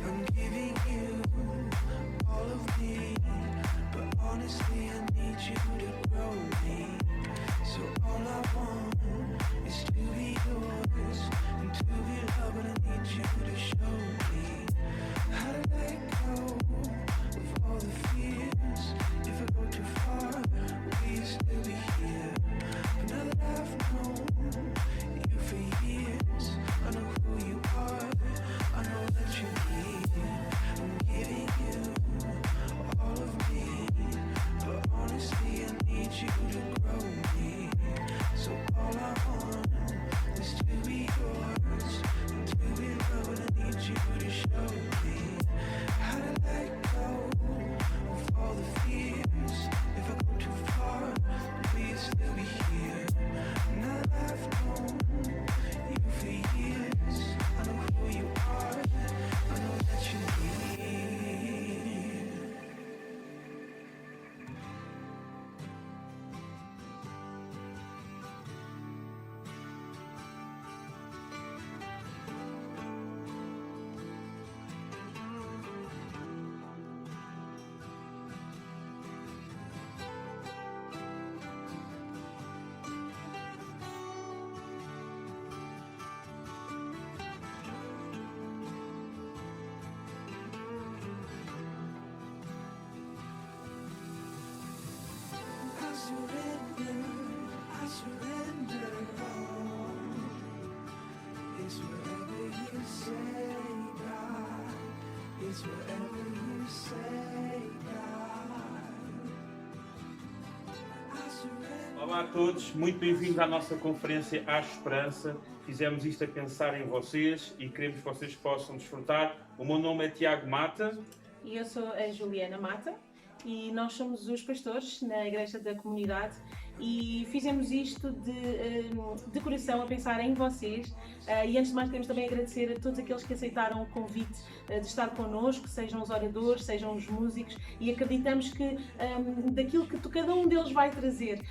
I'm giving you all of me, but honestly I need you to grow me. So all I want is to be yours and to be loved, but I need you to show me how to let go of all the fears. If I go too far, will you still be here? But now that I've known you for years, I know who you are, I know that you need. I'm giving you all of me, but honestly I need you to grow me. So all I want is to be yours and to be loved, and I need you to show me how to let go of all the fears. If I go too far, will you still be here? Now that I've known you for years, I know who you are, I know that you need. I surrender all. It's whatever you say, God. It's whatever you say, God. I surrender. Olá a todos, muito bem-vindos à nossa conferência À Esperança. Fizemos isto a pensar em vocês e queremos que vocês possam desfrutar. O meu nome é Tiago Mata. E eu sou a Juliana Mata e nós somos os pastores na Igreja da Comunidade e fizemos isto de coração a pensar em vocês e antes de mais queremos também agradecer a todos aqueles que aceitaram o convite de estar connosco, sejam os oradores, sejam os músicos, e acreditamos que daquilo que cada um deles vai trazer,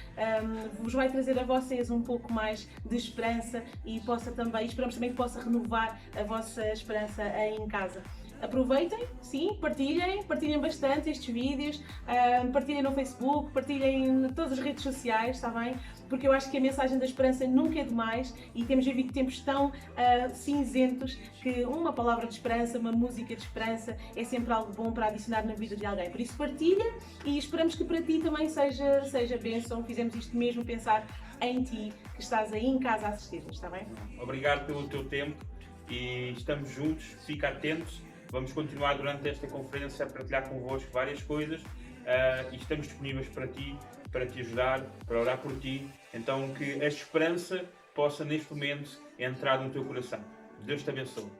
vos vai trazer a vocês um pouco mais de esperança e esperamos também que possa renovar a vossa esperança aí em casa. Aproveitem, sim, partilhem bastante estes vídeos, partilhem no Facebook, partilhem em todas as redes sociais, está bem? Porque eu acho que a mensagem da esperança nunca é demais e temos vivido tempos tão cinzentos que uma palavra de esperança, uma música de esperança é sempre algo bom para adicionar na vida de alguém. Por isso partilha e esperamos que para ti também seja bênção. Fizemos isto mesmo pensar em ti, que estás aí em casa a assistir-nos, está bem? Obrigado pelo teu tempo e estamos juntos, fica atento. Vamos continuar durante esta conferência a partilhar convosco várias coisas e estamos disponíveis para te ajudar, para orar por ti. Então que a esperança possa neste momento entrar no teu coração. Deus te abençoe.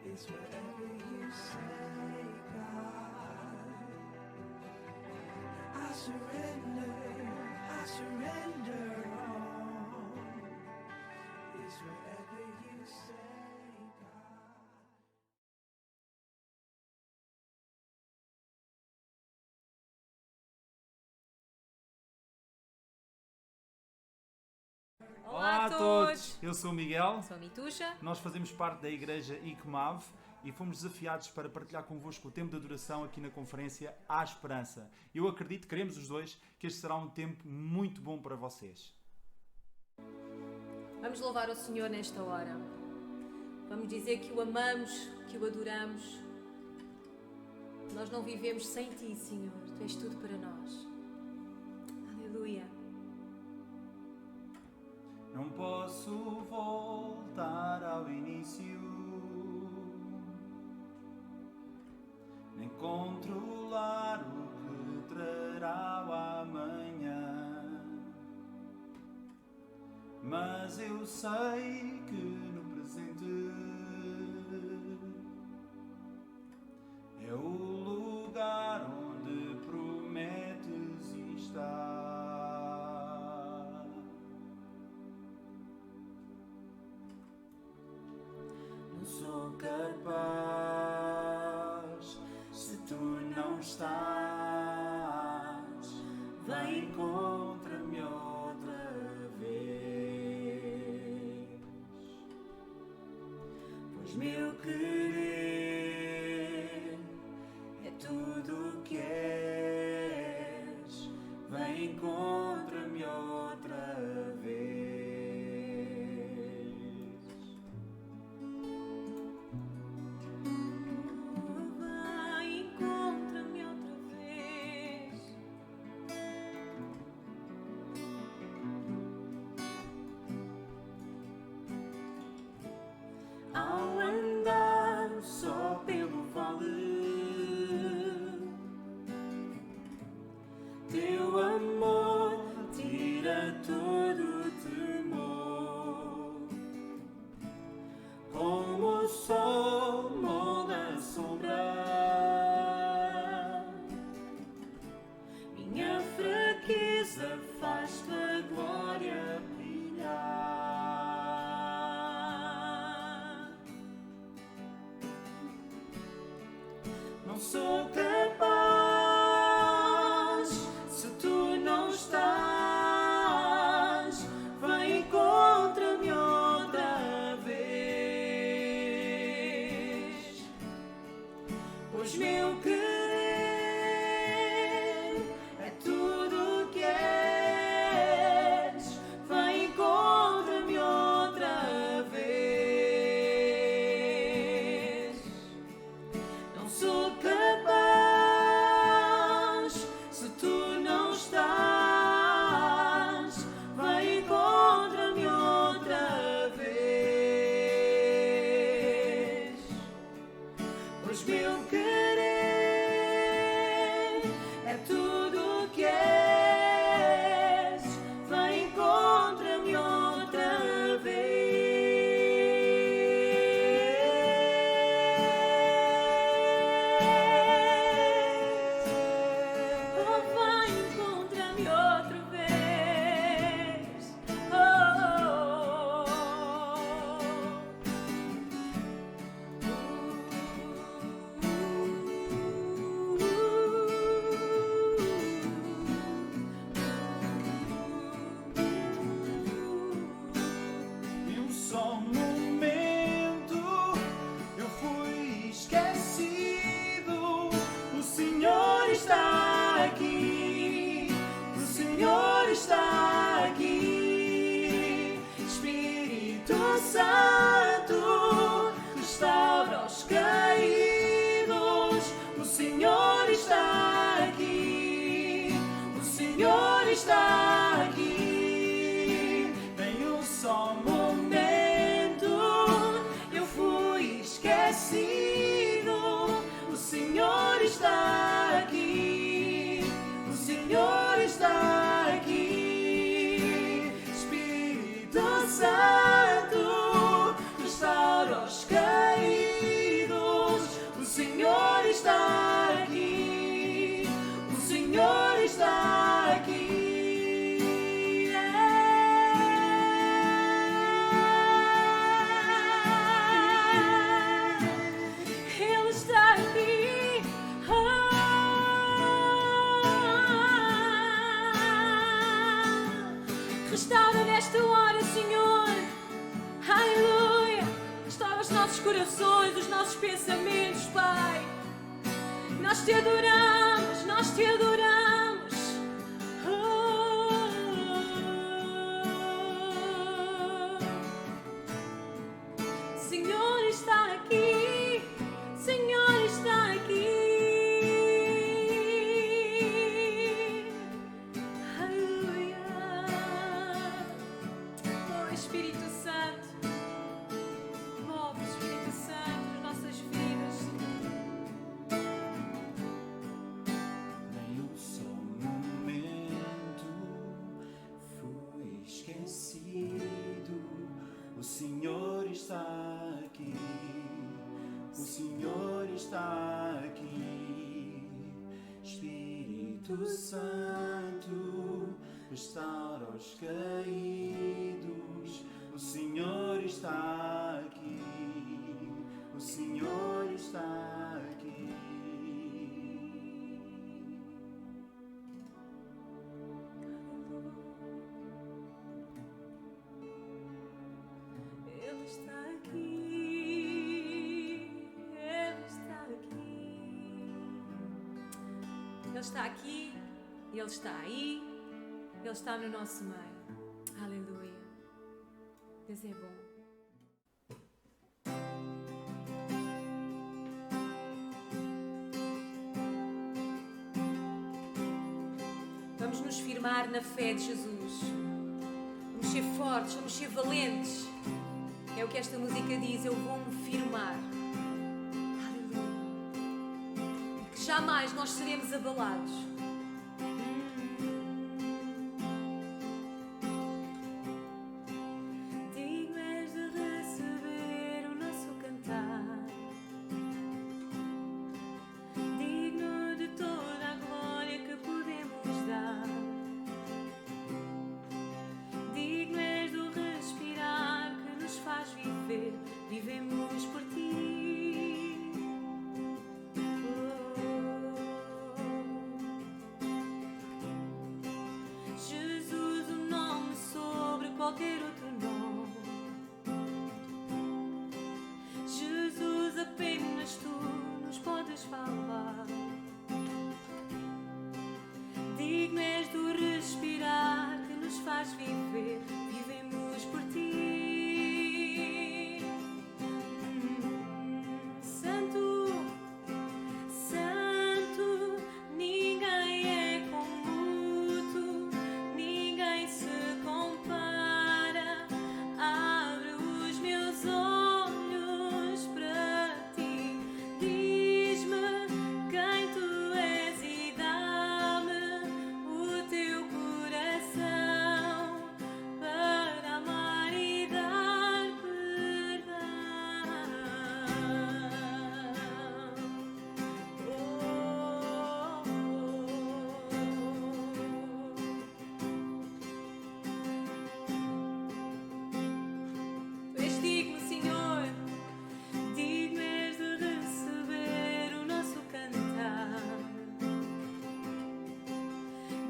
It's whatever you say, God. I surrender all. It's whatever you say, God. Olá a todos! Eu sou o Miguel, Sou a Mituxa. nós fazemos parte da Igreja ICMAV e fomos desafiados para partilhar convosco o tempo de adoração aqui na conferência À Esperança. Eu acredito, queremos os dois, que este será um tempo muito bom para vocês. Vamos louvar o Senhor nesta hora. Vamos dizer que o amamos, que o adoramos. Nós não vivemos sem Ti, Senhor. Tu és tudo para nós. Aleluia. Não posso voltar ao início, nem controlar o que trará o amanhã. Mas eu sei que no presente é o lugar onde prometes estar. Não sou capaz se tu não estás. Vem, encontra-me outra vez. pois meu querer é tudo o que és. Vem, encontra-me outra vez. Vai, encontra-me outra vez. Ao andar só pelo vale, teu amor tira todo o temor. Como o sol molda a sombra, minha fraqueza faz tua glória brilhar. Não sou capaz se tu não estás. Vem, encontra-me outra vez, pois meu querer é tudo o que és. Vem, encontra-me outra vez. Não sou capaz se tu não estás. Vem, encontra-me outra vez, pois meu querer é tudo o que és. Vem, encontra-me outra vez. Oh, vai, encontra-me outra vez. Oh, E um só momento eu fui esquecido. O Senhor está aqui, o Senhor está aqui. Espírito Santo, restaura os caídos. O Senhor está aqui, o Senhor está aqui. Em um só momento eu fui esquecido. O Senhor está aqui, o Senhor está aqui. Espírito Santo, restaura os caídos. O Senhor está aqui, o Senhor está aqui. Ele está aqui. Restaura nesta hora, Senhor. Aleluia. Restaura os nossos corações, os nossos pensamentos, Pai. Nós te adoramos, nós te adoramos. Senhor está aqui, Senhor está aqui. Aleluia. Oh, Espírito Santo, move, Espírito Santo, as nossas vidas. Nem um só momento fui esquecido. O Senhor está aqui, o Senhor está aqui. Espírito Santo, restaura os caídos. O Senhor está aqui, o Senhor está aqui. Ele está aqui. está aqui, Ele está aí, Ele está no nosso meio. Aleluia. Deus é bom. Vamos nos firmar na fé de Jesus. Vamos ser fortes, vamos ser valentes. É o que esta música diz, eu vou-me firmar. Aleluia. Que jamais nós seremos abalados. Digno és de receber o nosso cantar. Digno de toda a glória que podemos dar. Digno és do respirar que nos faz viver. Vivemos por ti. Jesus, o nome sobre qualquer outro nome. Jesus, apenas tu nos podes falar. Digno és do respirar que nos faz viver. Vivemos por ti. Santo, Santo, ninguém é como tu, ninguém se compara. Abre os meus olhos para ti, diz-me quem tu és e dá-me o teu coração para amar e dar perdão. Tu és digno, Senhor, digno és de receber o nosso cantar.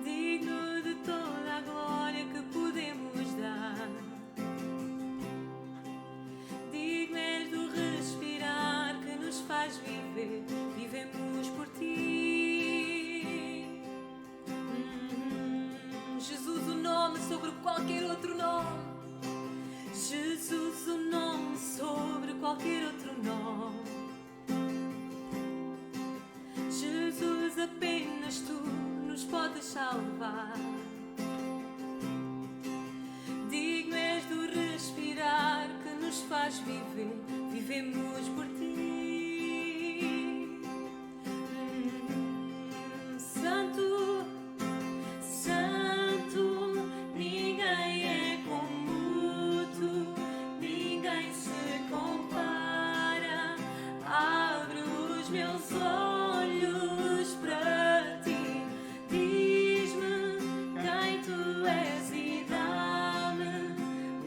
Digno de toda a glória que podemos dar. Digno és do respirar que nos faz viver. Vivemos por ti. Jesus, o nome sobre qualquer outro nome. Jesus, o nome sobre qualquer outro nome. Jesus, apenas tu nos podes salvar. Digno és do respirar que nos faz viver. Vivemos por ti. Santo, Santo, ninguém é como tu, ninguém se compara. Abre os meus olhos para ti, diz-me quem tu és e dá-me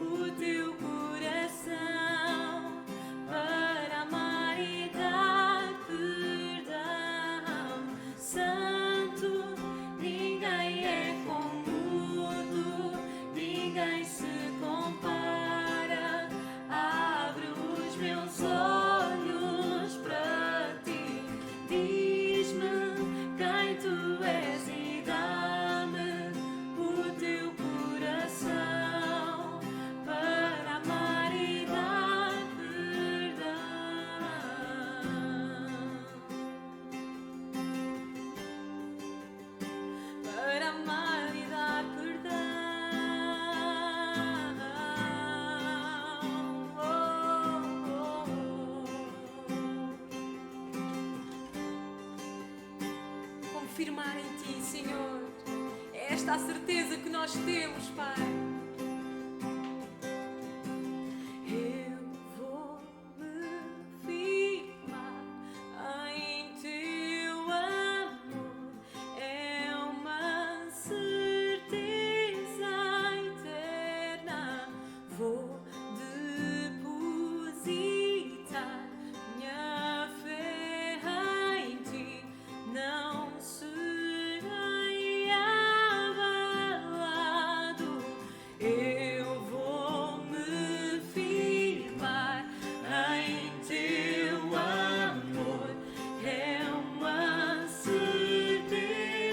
o teu coração para amar e dar perdão. Santo, ninguém é como tu, ninguém se compara. Abre os meus olhos para ti, diz-me quem tu és e dá-me o teu coração para amar e dar perdão. Para amar e dar perdão. Confirmar em ti, Senhor. É esta a certeza que nós temos, Pai. Eu vou me firmar em teu amor. É uma certeza eterna. Vou depositar minha fé em ti. Não serei abalado. Eu vou me firmar em teu amor. É uma certeza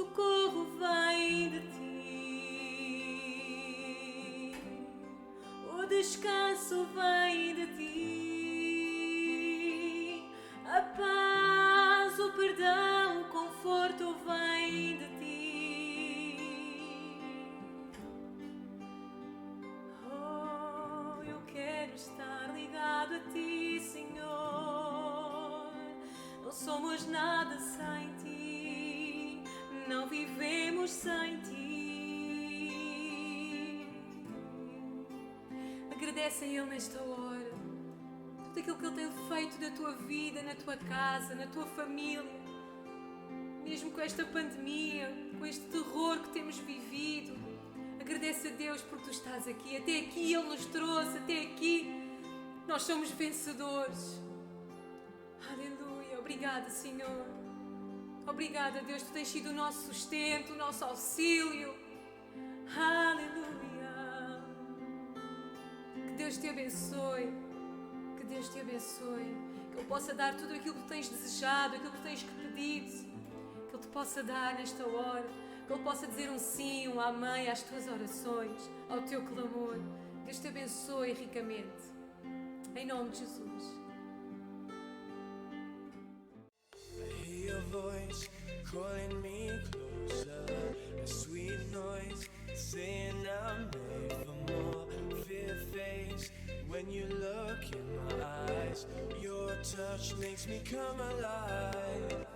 socorro vem de ti. O descanso vem de ti. A paz, o perdão, o conforto vem de ti. Oh, eu quero estar ligado a ti, Senhor. Não somos nada sem ti, não vivemos sem ti. Agradece a Ele nesta hora tudo aquilo que Ele tem feito na tua vida, na tua casa, na tua família. Mesmo com esta pandemia, com este terror que temos vivido, agradece a Deus porque tu estás aqui. Até aqui Ele nos trouxe, até aqui nós somos vencedores. Aleluia, obrigada, Senhor. Obrigada, Deus, tu tens sido o nosso sustento, o nosso auxílio. Aleluia. Que Deus te abençoe. Que Deus te abençoe. Que Ele possa dar tudo aquilo que tu tens desejado, aquilo que tu tens pedido. Que Ele te possa dar nesta hora. Que Ele possa dizer um sim, um amém às tuas orações, ao teu clamor. Deus te abençoe ricamente. Em nome de Jesus. Your voice calling me closer, a sweet noise saying I'm made for more. Fear fades when you look in my eyes. Your touch makes me come alive.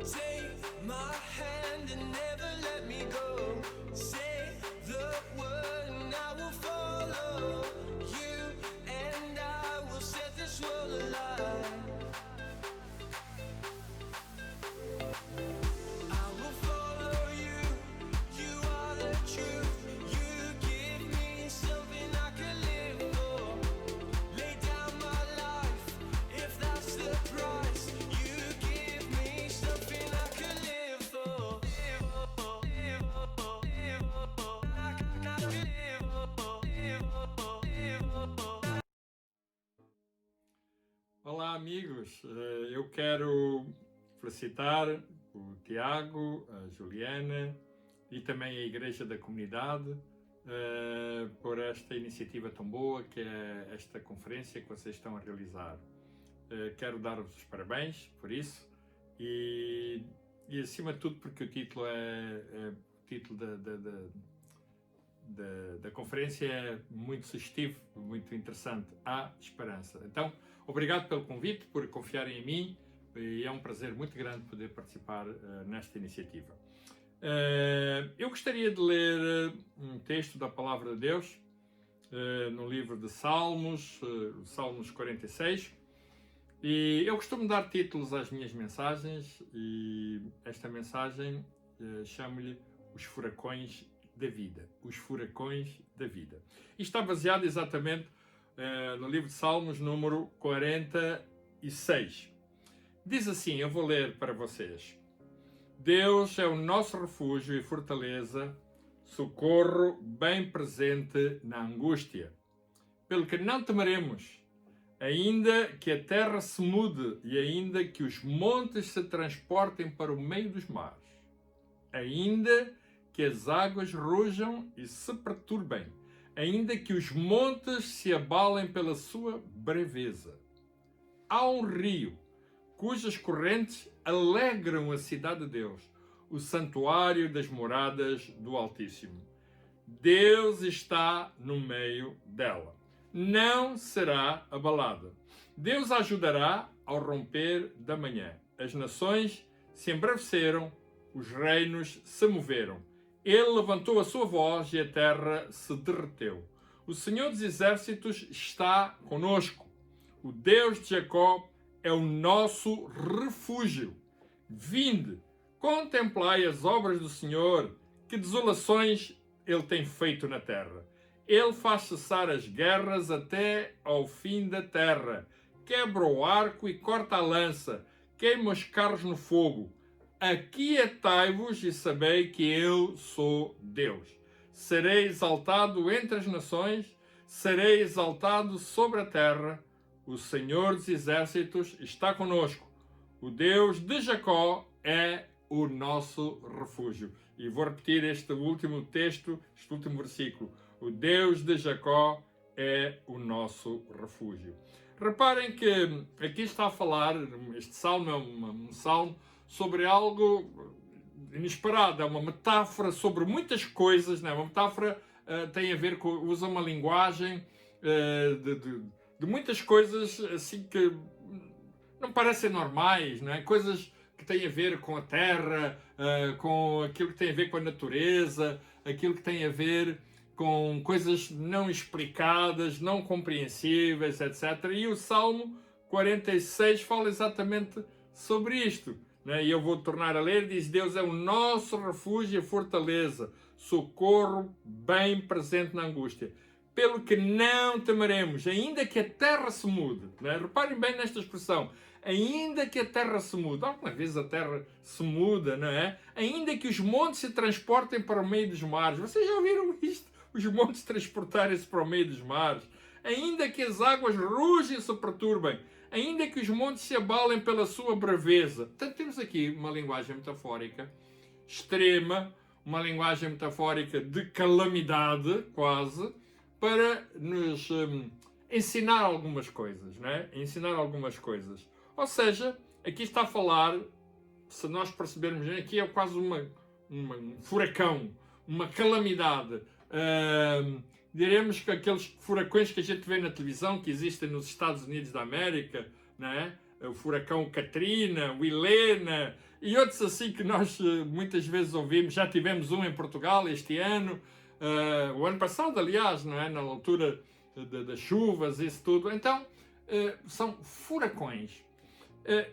Take my hand and never let me go. Say the word and I will follow you, and I will set this world alive. Olá amigos, eu quero felicitar o Tiago, a Juliana e também a Igreja da Comunidade por esta iniciativa tão boa que é esta conferência que vocês estão a realizar. Quero dar-vos os parabéns por isso e acima de tudo porque o título o título da conferência é muito sugestivo, muito interessante. Há esperança. Então, obrigado pelo convite, por confiarem em mim e é um prazer muito grande poder participar nesta iniciativa. Eu gostaria de ler um texto da Palavra de Deus no livro de Salmos, Salmos 46, e eu costumo dar títulos às minhas mensagens e esta mensagem chamo-lhe Os Furacões da Vida. Os Furacões da Vida. E está baseado exatamente no livro de Salmos, número 46. Diz assim, eu vou ler para vocês. Deus é o nosso refúgio e fortaleza, socorro bem presente na angústia. Pelo que não temeremos, ainda que a terra se mude e ainda que os montes se transportem para o meio dos mares, ainda que as águas rujam e se perturbem, ainda que os montes se abalem pela sua braveza. Há um rio cujas correntes alegram a cidade de Deus, o santuário das moradas do Altíssimo. Deus está no meio dela. Não será abalada. Deus a ajudará ao romper da manhã. As nações se embraveceram, os reinos se moveram. Ele levantou a sua voz e a terra se derreteu. O Senhor dos Exércitos está conosco. O Deus de Jacó é o nosso refúgio. Vinde, contemplai as obras do Senhor, que desolações Ele tem feito na terra. Ele faz cessar as guerras até ao fim da terra. Quebra o arco e corta a lança. Queima os carros no fogo. Aquietai-vos e sabei que eu sou Deus. Serei exaltado entre as nações, serei exaltado sobre a terra. O Senhor dos Exércitos está conosco. O Deus de Jacó é o nosso refúgio. E vou repetir este último texto, este último versículo. O Deus de Jacó é o nosso refúgio. Reparem que aqui está a falar, este salmo é um salmo sobre algo inesperado, é uma metáfora sobre muitas coisas, não é? Uma metáfora tem a ver com, usa uma linguagem de muitas coisas assim que não parecem normais, não é? Coisas que têm a ver com a terra, com aquilo que tem a ver com a natureza, aquilo que tem a ver com coisas não explicadas, não compreensíveis, etc. E o Salmo 46 fala exatamente sobre isto, né? E eu vou tornar a ler, diz: Deus é o nosso refúgio e fortaleza, socorro bem presente na angústia. Pelo que não temeremos, ainda que a terra se mude. Né? Reparem bem nesta expressão. Ainda que a terra se mude. Alguma vez a terra se muda, não é? Ainda que os montes se transportem para o meio dos mares. Vocês já ouviram isto? Os montes transportarem-se para o meio dos mares. Ainda que as águas rugem e se perturbem. Ainda que os montes se abalem pela sua braveza. Portanto, temos aqui uma linguagem metafórica extrema, uma linguagem metafórica de calamidade, quase, para nos ensinar algumas coisas, não é? Ensinar algumas coisas. Ou seja, aqui está a falar, se nós percebermos, aqui é quase um furacão, uma calamidade. Diremos que aqueles furacões que a gente vê na televisão, que existem nos Estados Unidos da América, não é? O furacão Katrina, o Helena e outros assim que nós muitas vezes ouvimos. Já tivemos um em Portugal este ano, o ano passado, aliás, não é? Na altura das chuvas, isso tudo. Então, são furacões.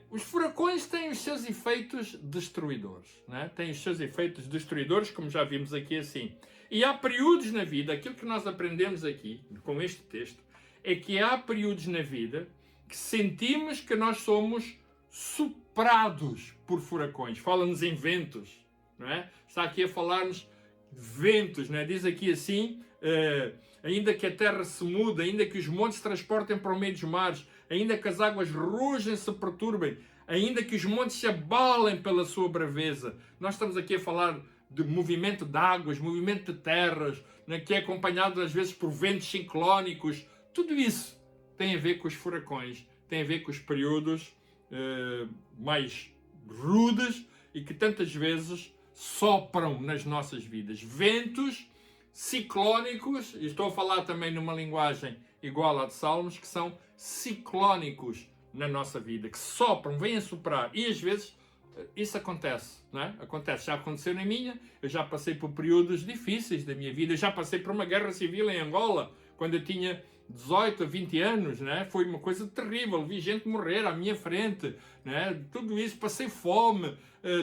Os furacões têm os seus efeitos destruidores, não é? Têm os seus efeitos destruidores, como já vimos aqui assim. E há períodos na vida, aquilo que nós aprendemos aqui, com este texto, é que há períodos na vida que sentimos que nós somos soprados por furacões. Fala-nos em ventos, não é? Está aqui a falar-nos de ventos, não é? Diz aqui assim, ainda que a terra se mude, ainda que os montes se transportem para o meio dos mares, ainda que as águas rugem e se perturbem, ainda que os montes se abalem pela sua braveza. Nós estamos aqui a falar de movimento de águas, movimento de terras, né, que é acompanhado às vezes por ventos ciclónicos. Tudo isso tem a ver com os furacões, tem a ver com os períodos mais rudes e que tantas vezes sopram nas nossas vidas. Ventos ciclónicos, e estou a falar também numa linguagem igual à de Salmos, que são ciclónicos na nossa vida, que sopram, vêm a soprar, e às vezes isso acontece, não é? Acontece, já aconteceu na minha, eu já passei por períodos difíceis da minha vida, eu já passei por uma guerra civil em Angola, quando eu tinha 18 a 20 anos, não é? Foi uma coisa terrível, vi gente morrer à minha frente, não é? Tudo isso, passei fome,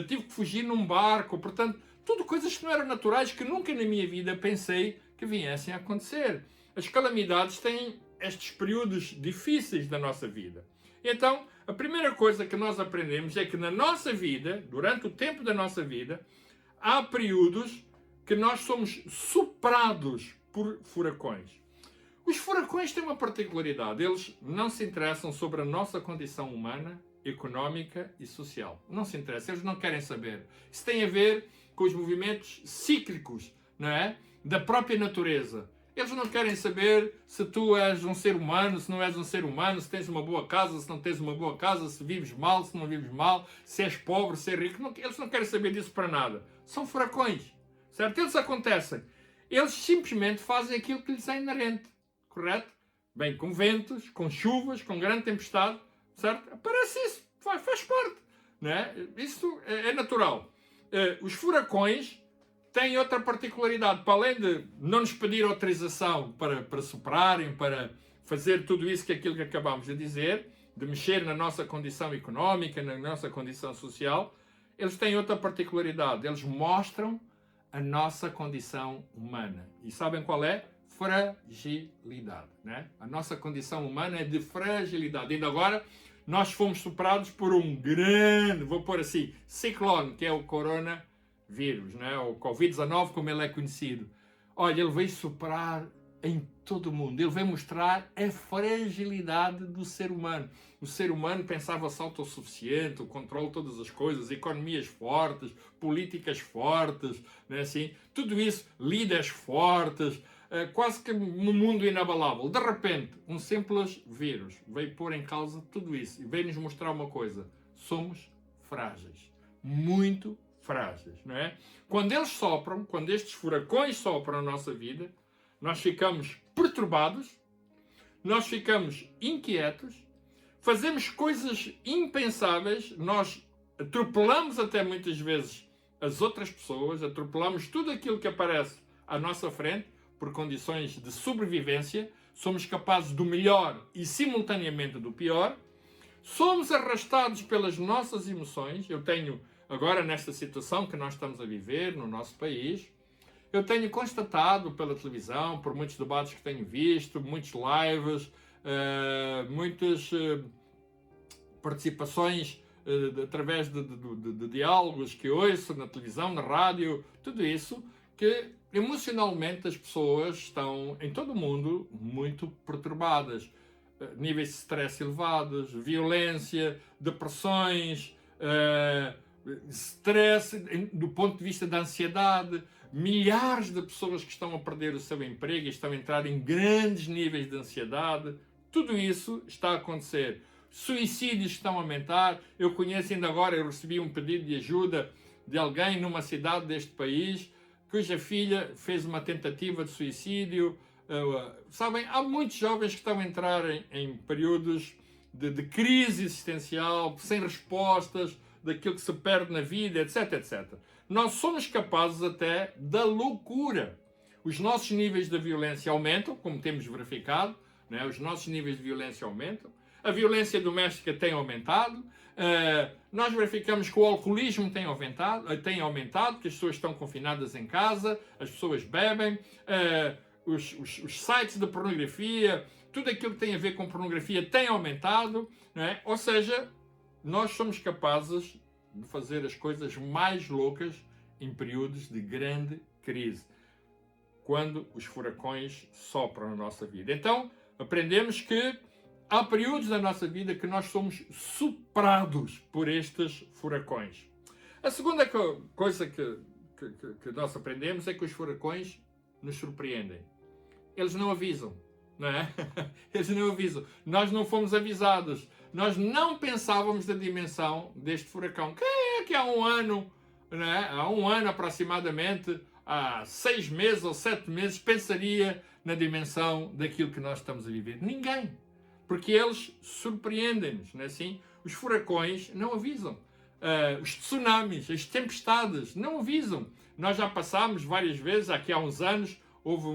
tive que fugir num barco, portanto, tudo coisas que não eram naturais, que nunca na minha vida pensei que viessem a acontecer. As calamidades têm estes períodos difíceis da nossa vida. Então, a primeira coisa que nós aprendemos é que na nossa vida, durante o tempo da nossa vida, há períodos que nós somos soprados por furacões. Os furacões têm uma particularidade, eles não se interessam sobre a nossa condição humana, económica e social. Não se interessam, eles não querem saber. Isso tem a ver com os movimentos cíclicos, não é? Da própria natureza. Eles não querem saber se tu és um ser humano, se não és um ser humano, se tens uma boa casa, se não tens uma boa casa, se vives mal, se não vives mal, se és pobre, se és rico. Eles não querem saber disso para nada. São furacões, certo? Eles acontecem. Eles simplesmente fazem aquilo que lhes é inerente, correto? Bem, com ventos, com chuvas, com grande tempestade, certo? Aparece isso, faz parte, não é? Isso é natural. Os furacões têm outra particularidade, para além de não nos pedir autorização para soprarem, para fazer tudo isso, aquilo que acabámos de dizer, de mexer na nossa condição económica, na nossa condição social, eles têm outra particularidade, eles mostram a nossa condição humana. E sabem qual é? Fragilidade, né? A nossa condição humana é de fragilidade. Ainda agora, nós fomos soprados por um grande, vou pôr assim, ciclone, que é o coronavírus, né? O Covid-19, como ele é conhecido. Olha, ele veio soprar em todo o mundo. Ele veio mostrar a fragilidade do ser humano. O ser humano pensava-se autossuficiente, o controle de todas as coisas, economias fortes, políticas fortes, não é assim? Tudo isso, líderes fortes, quase que um mundo inabalável. De repente, um simples vírus veio pôr em causa tudo isso e veio nos mostrar uma coisa: somos frágeis, muito frágeis, não é? Quando eles sopram, quando estes furacões sopram na nossa vida, nós ficamos perturbados, nós ficamos inquietos, fazemos coisas impensáveis, nós atropelamos até muitas vezes as outras pessoas, atropelamos tudo aquilo que aparece à nossa frente por condições de sobrevivência, somos capazes do melhor e simultaneamente do pior, somos arrastados pelas nossas emoções. Eu tenho, agora nesta situação que nós estamos a viver no nosso país, eu tenho constatado pela televisão, por muitos debates que tenho visto, muitos lives, muitas participações através de diálogos que ouço na televisão, na rádio, tudo isso, que emocionalmente as pessoas estão em todo o mundo muito perturbadas. Níveis de stress elevados, violência, depressões, stress do ponto de vista da ansiedade, milhares de pessoas que estão a perder o seu emprego e estão a entrar em grandes níveis de ansiedade. Tudo isso está a acontecer. Suicídios estão a aumentar. Eu conheço ainda agora, eu recebi um pedido de ajuda de alguém numa cidade deste país cuja filha fez uma tentativa de suicídio. Sabem, há muitos jovens que estão a entrar em períodos de crise existencial, sem respostas, daquilo que se perde na vida, etc, etc. Nós somos capazes até da loucura. Os nossos níveis de violência aumentam, como temos verificado, né? Os nossos níveis de violência aumentam. A violência doméstica tem aumentado. Nós verificamos que o alcoolismo tem aumentado, que as pessoas estão confinadas em casa, as pessoas bebem, os sites de pornografia, tudo aquilo que tem a ver com pornografia tem aumentado, não é? Ou seja, nós somos capazes de fazer as coisas mais loucas em períodos de grande crise, quando os furacões sopram na nossa vida. Então, aprendemos que há períodos da nossa vida que nós somos soprados por estes furacões. A segunda coisa que nós aprendemos é que os furacões nos surpreendem. Eles não avisam, não é? Eles não avisam. Nós não fomos avisados. Nós não pensávamos da dimensão deste furacão. Quem é que há um ano, não é? Há um ano aproximadamente, há 6 meses ou 7 meses, pensaria na dimensão daquilo que nós estamos a viver? Ninguém. Porque eles surpreendem-nos, não é assim? Os furacões não avisam. Os tsunamis, as tempestades, não avisam. Nós já passámos várias vezes, aqui há uns anos, houve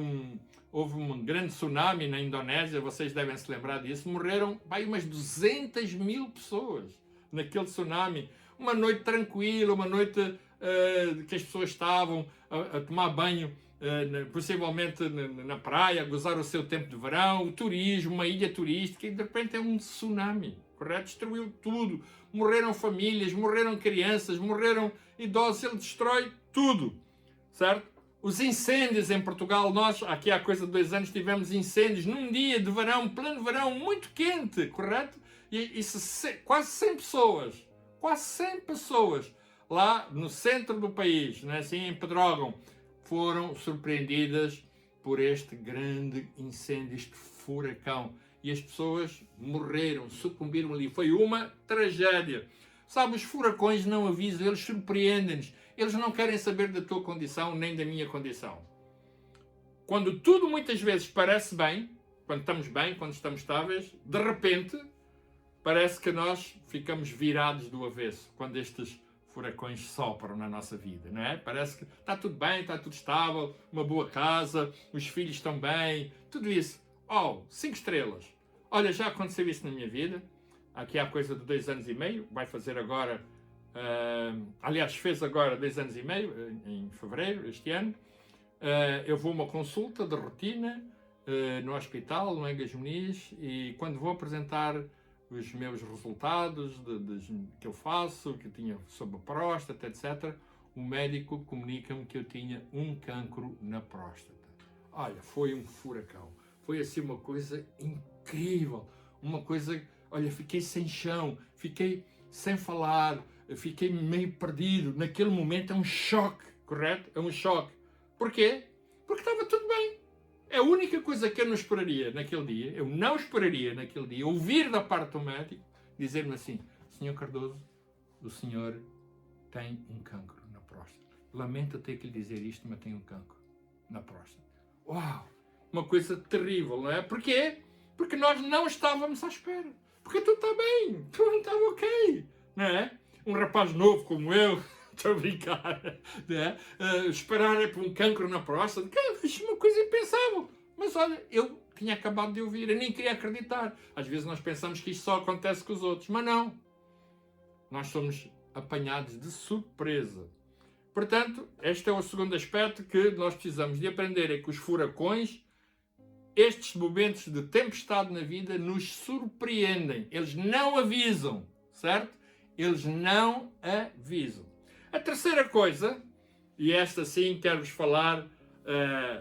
um grande tsunami na Indonésia, vocês devem se lembrar disso, morreram umas 200 mil pessoas naquele tsunami. Uma noite tranquila, uma noite que as pessoas estavam a tomar banho, possivelmente na praia, a gozar o seu tempo de verão, o turismo, uma ilha turística, e de repente é um tsunami, correto? Destruiu tudo, morreram famílias, morreram crianças, morreram idosos, ele destrói tudo, certo? Os incêndios em Portugal, nós aqui há coisa de 2 anos tivemos incêndios num dia de verão, pleno verão, muito quente, correto? E quase 100 pessoas lá no centro do país, não é assim, em Pedrógão, foram surpreendidas por este grande incêndio, este furacão. E as pessoas morreram, sucumbiram ali. Foi uma tragédia. Sabe, os furacões não avisam, eles surpreendem-nos. Eles não querem saber da tua condição nem da minha condição. Quando tudo muitas vezes parece bem, quando estamos estáveis, de repente parece que nós ficamos virados do avesso quando estes furacões sopram na nossa vida, não é? Parece que está tudo bem, está tudo estável, uma boa casa, os filhos estão bem, tudo isso. 5 estrelas. Olha, já aconteceu isso na minha vida, aqui há coisa de 2 anos e meio, vai fazer agora, aliás, fez agora 2 anos e meio, em fevereiro este ano. Eu vou a uma consulta de rotina no hospital, no Engas Muniz, e quando vou apresentar os meus resultados que eu faço, que eu tinha sobre a próstata, etc., o médico comunica-me que eu tinha um cancro na próstata. Olha, foi um furacão. Foi assim uma coisa incrível. Uma coisa, olha, fiquei sem chão, fiquei sem falar, fiquei meio perdido. Naquele momento é um choque, correto? É um choque. Porquê? Porque estava tudo bem. É a única coisa que eu não esperaria naquele dia, eu não esperaria naquele dia, ouvir da parte do médico, dizer-me assim: Senhor Cardoso, o senhor tem um cancro na próstata. Lamento ter que lhe dizer isto, mas tem um cancro na próstata. Uau! Uma coisa terrível, não é? Porquê? Porque nós não estávamos à espera. Porque tudo está bem, tudo está ok, não é? Um rapaz novo como eu, estou a brincar, não é? Esperar por um cancro na próstata, isto é uma coisa impensável. Mas olha, eu tinha acabado de ouvir, eu nem queria acreditar. Às vezes nós pensamos que isto só acontece com os outros, mas não. Nós somos apanhados de surpresa. Portanto, este é o segundo aspecto que nós precisamos de aprender, é que os furacões, estes momentos de tempestade na vida, nos surpreendem. Eles não avisam, certo? Eles não avisam. A terceira coisa, e esta sim quero-vos falar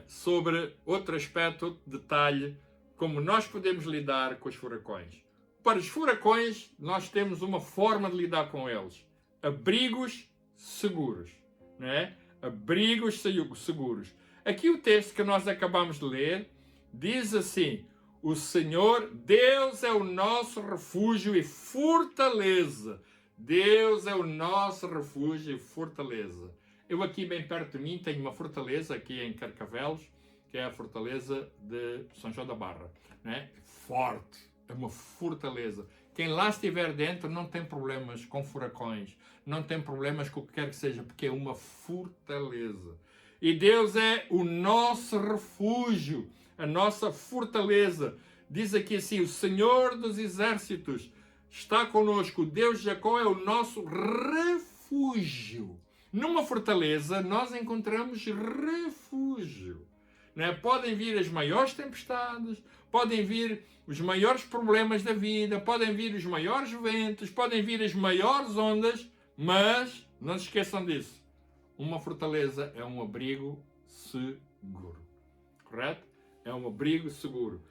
sobre outro aspecto, outro detalhe, como nós podemos lidar com os furacões. Para os furacões, nós temos uma forma de lidar com eles. Abrigos seguros. Não é? Abrigos seguros. Aqui o texto que nós acabamos de ler diz assim: o Senhor, Deus é o nosso refúgio e fortaleza. Deus é o nosso refúgio e fortaleza. Eu aqui bem perto de mim tenho uma fortaleza aqui em Carcavelos, que é a fortaleza de São João da Barra. Não é? Forte, é uma fortaleza. Quem lá estiver dentro não tem problemas com furacões, não tem problemas com o que quer que seja, porque é uma fortaleza. E Deus é o nosso refúgio, a nossa fortaleza. Diz aqui assim: o Senhor dos Exércitos está conosco, o Deus de Jacó é o nosso refúgio. Numa fortaleza nós encontramos refúgio. Não é? Podem vir as maiores tempestades, podem vir os maiores problemas da vida, podem vir os maiores ventos, podem vir as maiores ondas, mas não se esqueçam disso. Uma fortaleza é um abrigo seguro. Correto? É um abrigo seguro.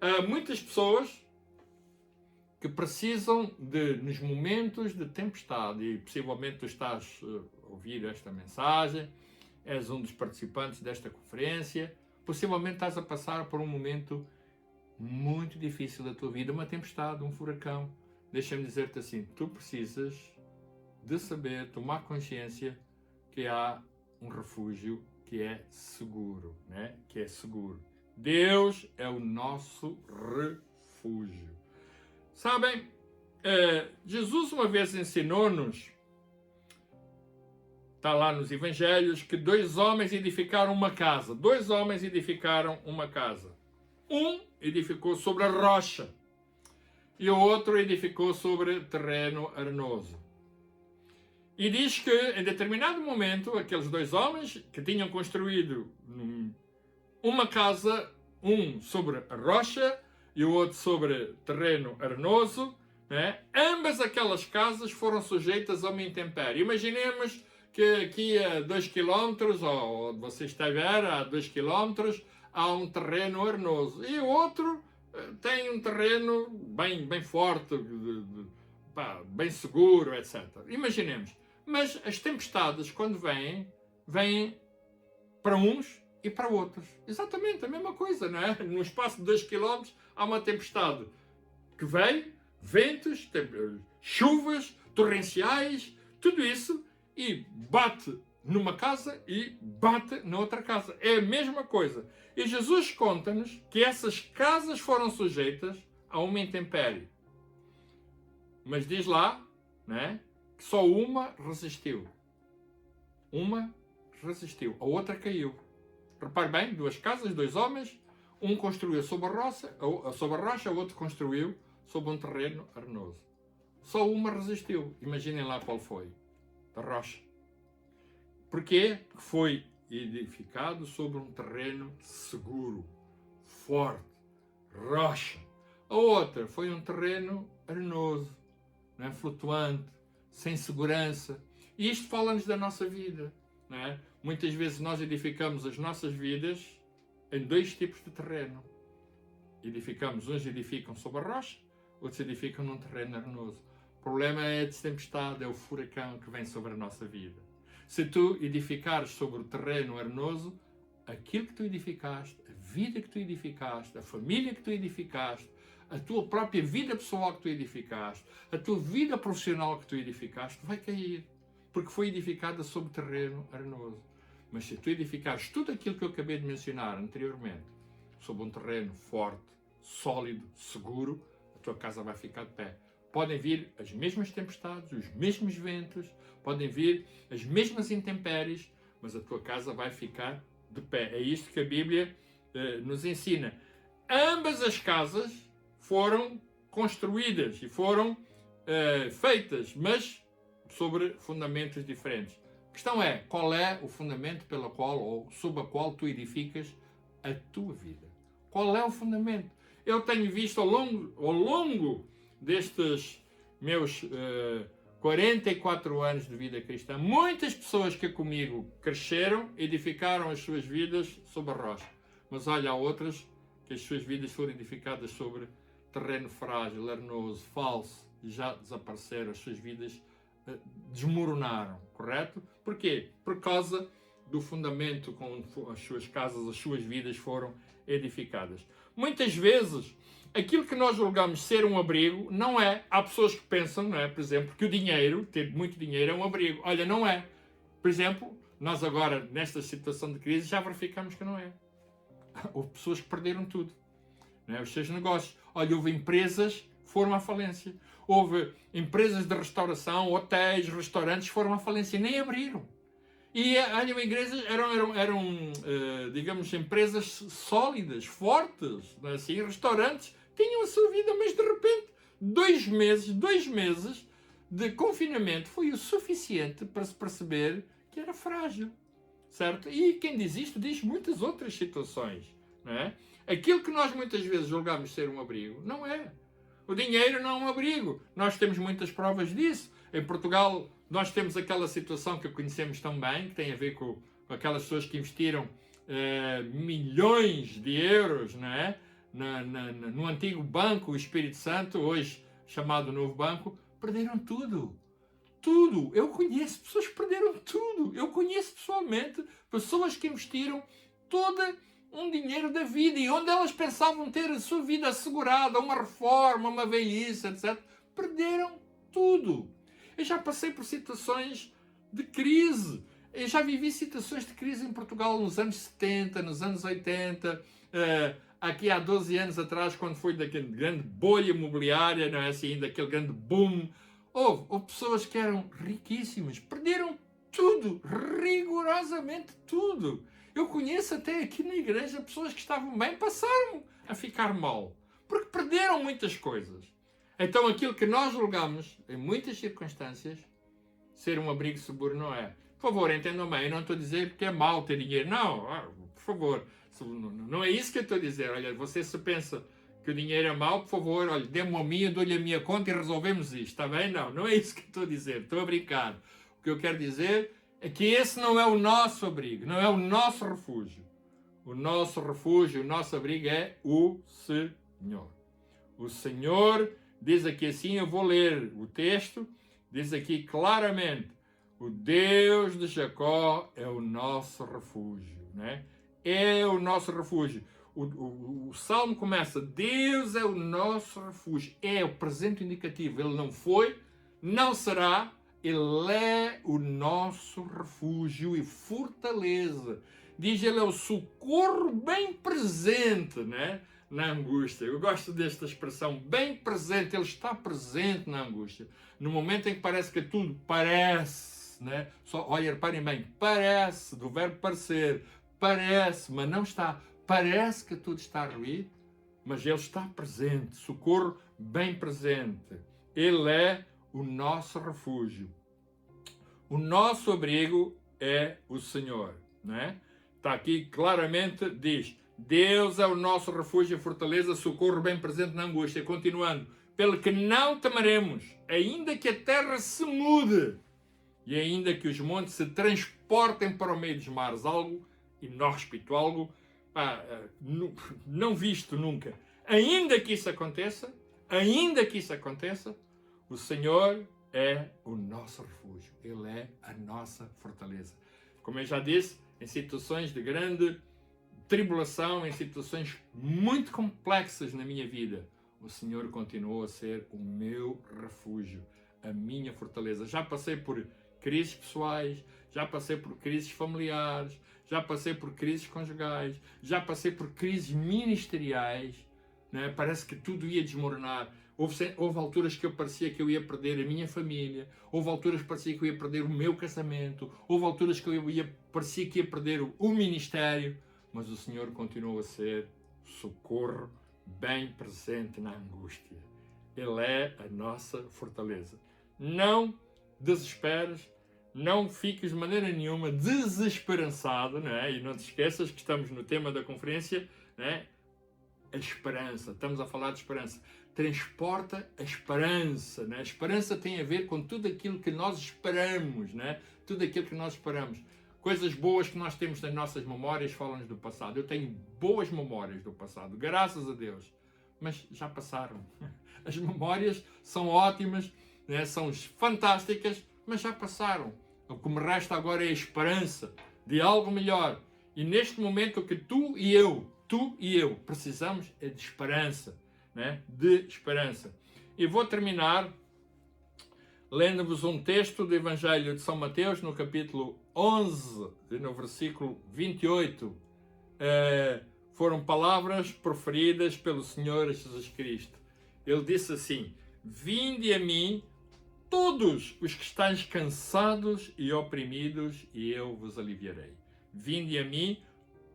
Há muitas pessoas que precisam de, nos momentos de tempestade, e possivelmente tu estás a ouvir esta mensagem, és um dos participantes desta conferência, possivelmente estás a passar por um momento muito difícil da tua vida, uma tempestade, um furacão. Deixa-me dizer-te assim: tu precisas de saber, tomar consciência que há um refúgio que é seguro, né? Que é seguro. Deus é o nosso refúgio. Sabem, Jesus uma vez ensinou-nos, está lá nos Evangelhos, que dois homens edificaram uma casa. Dois homens edificaram uma casa. Um edificou sobre a rocha e o outro edificou sobre terreno arenoso. E diz que, em determinado momento, aqueles dois homens que tinham construído uma casa, um sobre a rocha e o outro sobre terreno arenoso, né? Ambas aquelas casas foram sujeitas a uma intempérie. Imaginemos que aqui a 2 km, ou onde você estiver, a 2 km, há um terreno arenoso. E o outro tem um terreno bem forte, bem seguro, etc. Imaginemos. Mas as tempestades, quando vêm para uns e para outros. Exatamente a mesma coisa, não é? No espaço de 2 km há uma tempestade que vem, ventos, chuvas, torrenciais, tudo isso, e bate numa casa e bate na outra casa. É a mesma coisa. E Jesus conta-nos que essas casas foram sujeitas a uma intempérie. Mas diz lá, né, que só uma resistiu. Uma resistiu, a outra caiu. Repare bem, duas casas, dois homens, um construiu sobre a rocha, o outro construiu sobre um terreno arenoso. Só uma resistiu. Imaginem lá qual foi. A rocha. Porquê? Porque foi edificado sobre um terreno seguro, forte, rocha. A outra foi um terreno arenoso, não é? Flutuante, sem segurança. E isto fala-nos da nossa vida. Não é? Muitas vezes nós edificamos as nossas vidas em dois tipos de terreno. Uns edificam sobre a rocha, outros edificam num terreno arenoso. O problema é a tempestade, é o furacão que vem sobre a nossa vida. Se tu edificares sobre o terreno arenoso, aquilo que tu edificaste, a vida que tu edificaste, a família que tu edificaste, a tua própria vida pessoal que tu edificaste, a tua vida profissional que tu edificaste, vai cair. Porque foi edificada sobre terreno arenoso. Mas se tu edificares tudo aquilo que eu acabei de mencionar anteriormente, sobre um terreno forte, sólido, seguro, a tua casa vai ficar de pé. Podem vir as mesmas tempestades, os mesmos ventos, podem vir as mesmas intempéries, mas a tua casa vai ficar de pé. É isto que a Bíblia nos ensina. Ambas as casas foram construídas e foram feitas, mas sobre fundamentos diferentes. A questão é, qual é o fundamento pela qual ou sob a qual tu edificas a tua vida? Qual é o fundamento? Eu tenho visto ao longo destes meus 44 anos de vida cristã, muitas pessoas que comigo cresceram, edificaram as suas vidas sobre a rocha. Mas olha, há outras que as suas vidas foram edificadas sobre terreno frágil, arenoso, falso, e já desapareceram, as suas vidas desmoronaram, correto? Porquê? Por causa do fundamento com as suas casas, as suas vidas foram edificadas. Muitas vezes, aquilo que nós julgamos ser um abrigo, não é. Há pessoas que pensam, não é? Por exemplo, que o dinheiro, ter muito dinheiro é um abrigo. Olha, não é. Por exemplo, nós agora, nesta situação de crise, já verificamos que não é. Houve pessoas que perderam tudo, não é? Os seus negócios. Olha, houve empresas que foram à falência. Houve empresas de restauração, hotéis, restaurantes que foram à falência e nem abriram. E olha, igrejas eram digamos, empresas sólidas, fortes, não é assim? Restaurantes tinham a sua vida, mas de repente, 2 meses de confinamento foi o suficiente para se perceber que era frágil, certo? E quem diz isto diz muitas outras situações, não é? Aquilo que nós muitas vezes julgamos ser um abrigo, não é. O dinheiro não é um abrigo. Nós temos muitas provas disso. Em Portugal, nós temos aquela situação que conhecemos tão bem, que tem a ver com aquelas pessoas que investiram milhões de euros, não é? No antigo banco, o Espírito Santo, hoje chamado Novo Banco, perderam tudo. Tudo. Eu conheço pessoas que perderam tudo. Eu conheço pessoalmente pessoas que investiram todo um dinheiro da vida e onde elas pensavam ter a sua vida assegurada, uma reforma, uma velhice, etc. Perderam tudo. Eu já passei por situações de crise. Eu já vivi situações de crise em Portugal nos anos 70, nos anos 80, aqui há 12 anos atrás, quando foi daquele grande bolha imobiliária, não é assim, daquele grande boom. Houve pessoas que eram riquíssimas, perderam tudo, rigorosamente tudo. Eu conheço até aqui na igreja pessoas que estavam bem, passaram a ficar mal, porque perderam muitas coisas. Então aquilo que nós julgamos, em muitas circunstâncias, ser um abrigo seguro não é. Por favor, entendam bem, eu não estou a dizer que é mau ter dinheiro. Não, por favor, não é isso que eu estou a dizer. Olha, você se pensa que o dinheiro é mau, por favor, olha, dê-me a minha, dou-lhe a minha conta e resolvemos isto, está bem? Não é isso que eu estou a dizer, estou a brincar. O que eu quero dizer é que esse não é o nosso abrigo, não é o nosso refúgio. O nosso refúgio, o nosso abrigo é o Senhor. O Senhor diz aqui assim, eu vou ler o texto, diz aqui claramente, o Deus de Jacó é o nosso refúgio, né? É o nosso refúgio. O Salmo começa, Deus é o nosso refúgio, é o presente indicativo, ele não foi, não será, ele é o nosso refúgio e fortaleza. Diz, ele é o socorro bem presente, né? Na angústia. Eu gosto desta expressão, bem presente, ele está presente na angústia. No momento em que parece que tudo parece, né? Só, olha, reparem bem, parece, do verbo parecer, parece, mas não está. Parece que tudo está a ruir, mas ele está presente, socorro bem presente. Ele é o nosso refúgio. O nosso abrigo é o Senhor, né? Está aqui claramente, diz, Deus é o nosso refúgio e fortaleza, socorro bem presente na angústia. Continuando, pelo que não temeremos, ainda que a terra se mude e ainda que os montes se transportem para o meio dos mares, algo inóspito, algo não visto nunca. Ainda que isso aconteça, o Senhor é o nosso refúgio. Ele é a nossa fortaleza. Como eu já disse, em situações de grande tribulação, em situações muito complexas na minha vida, o Senhor continuou a ser o meu refúgio, a minha fortaleza. Já passei por crises pessoais, já passei por crises familiares, já passei por crises conjugais, já passei por crises ministeriais, né? Parece que tudo ia desmoronar. Houve alturas que eu parecia que eu ia perder a minha família, houve alturas que parecia que eu ia perder o meu casamento, houve alturas que parecia que ia perder o ministério, mas o Senhor continuou a ser socorro bem presente na angústia. Ele é a nossa fortaleza. Não desesperes, não fiques de maneira nenhuma desesperançado, não é? E não te esqueças que estamos no tema da conferência, não é? A esperança. Estamos a falar de esperança. Transporta a esperança, né? A esperança tem a ver com tudo aquilo que nós esperamos, né? Tudo aquilo que nós esperamos. Coisas boas que nós temos nas nossas memórias falam-nos do passado. Eu tenho boas memórias do passado, graças a Deus. Mas já passaram. As memórias são ótimas, né? São fantásticas, mas já passaram. O que me resta agora é a esperança de algo melhor. E neste momento o que tu e eu precisamos é de esperança. Né? De esperança. E vou terminar lendo-vos um texto do Evangelho de São Mateus, no capítulo 11, no versículo 28. Foram palavras proferidas pelo Senhor Jesus Cristo. Ele disse assim: vinde a mim todos os que estáis cansados e oprimidos, e eu vos aliviarei. Vinde a mim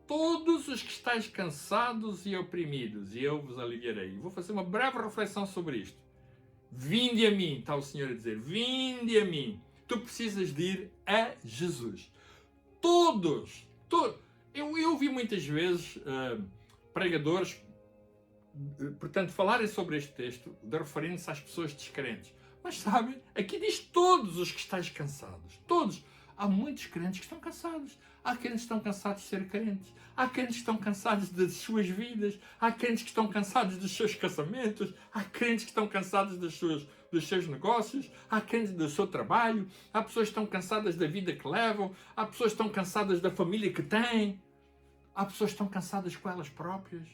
todos os que estáis cansados e oprimidos, e eu vos aliviarei. Vou fazer uma breve reflexão sobre isto. Vinde a mim, está o Senhor a dizer, vinde a mim. Tu precisas de ir a Jesus. Todos. Eu ouvi muitas vezes pregadores, portanto, falarem sobre este texto, referindo-se às pessoas descrentes. Mas sabem, aqui diz todos os que estáis cansados. Todos. Há muitos crentes que estão cansados. Há crentes que estão cansados de ser crentes. Há crentes que estão cansados das suas vidas. Há crentes que estão cansados dos seus casamentos. Há crentes que estão cansados dos seus negócios. Há crentes do seu trabalho. Há pessoas que estão cansadas da vida que levam. Há pessoas que estão cansadas da família que têm. Há pessoas que estão cansadas com elas próprias.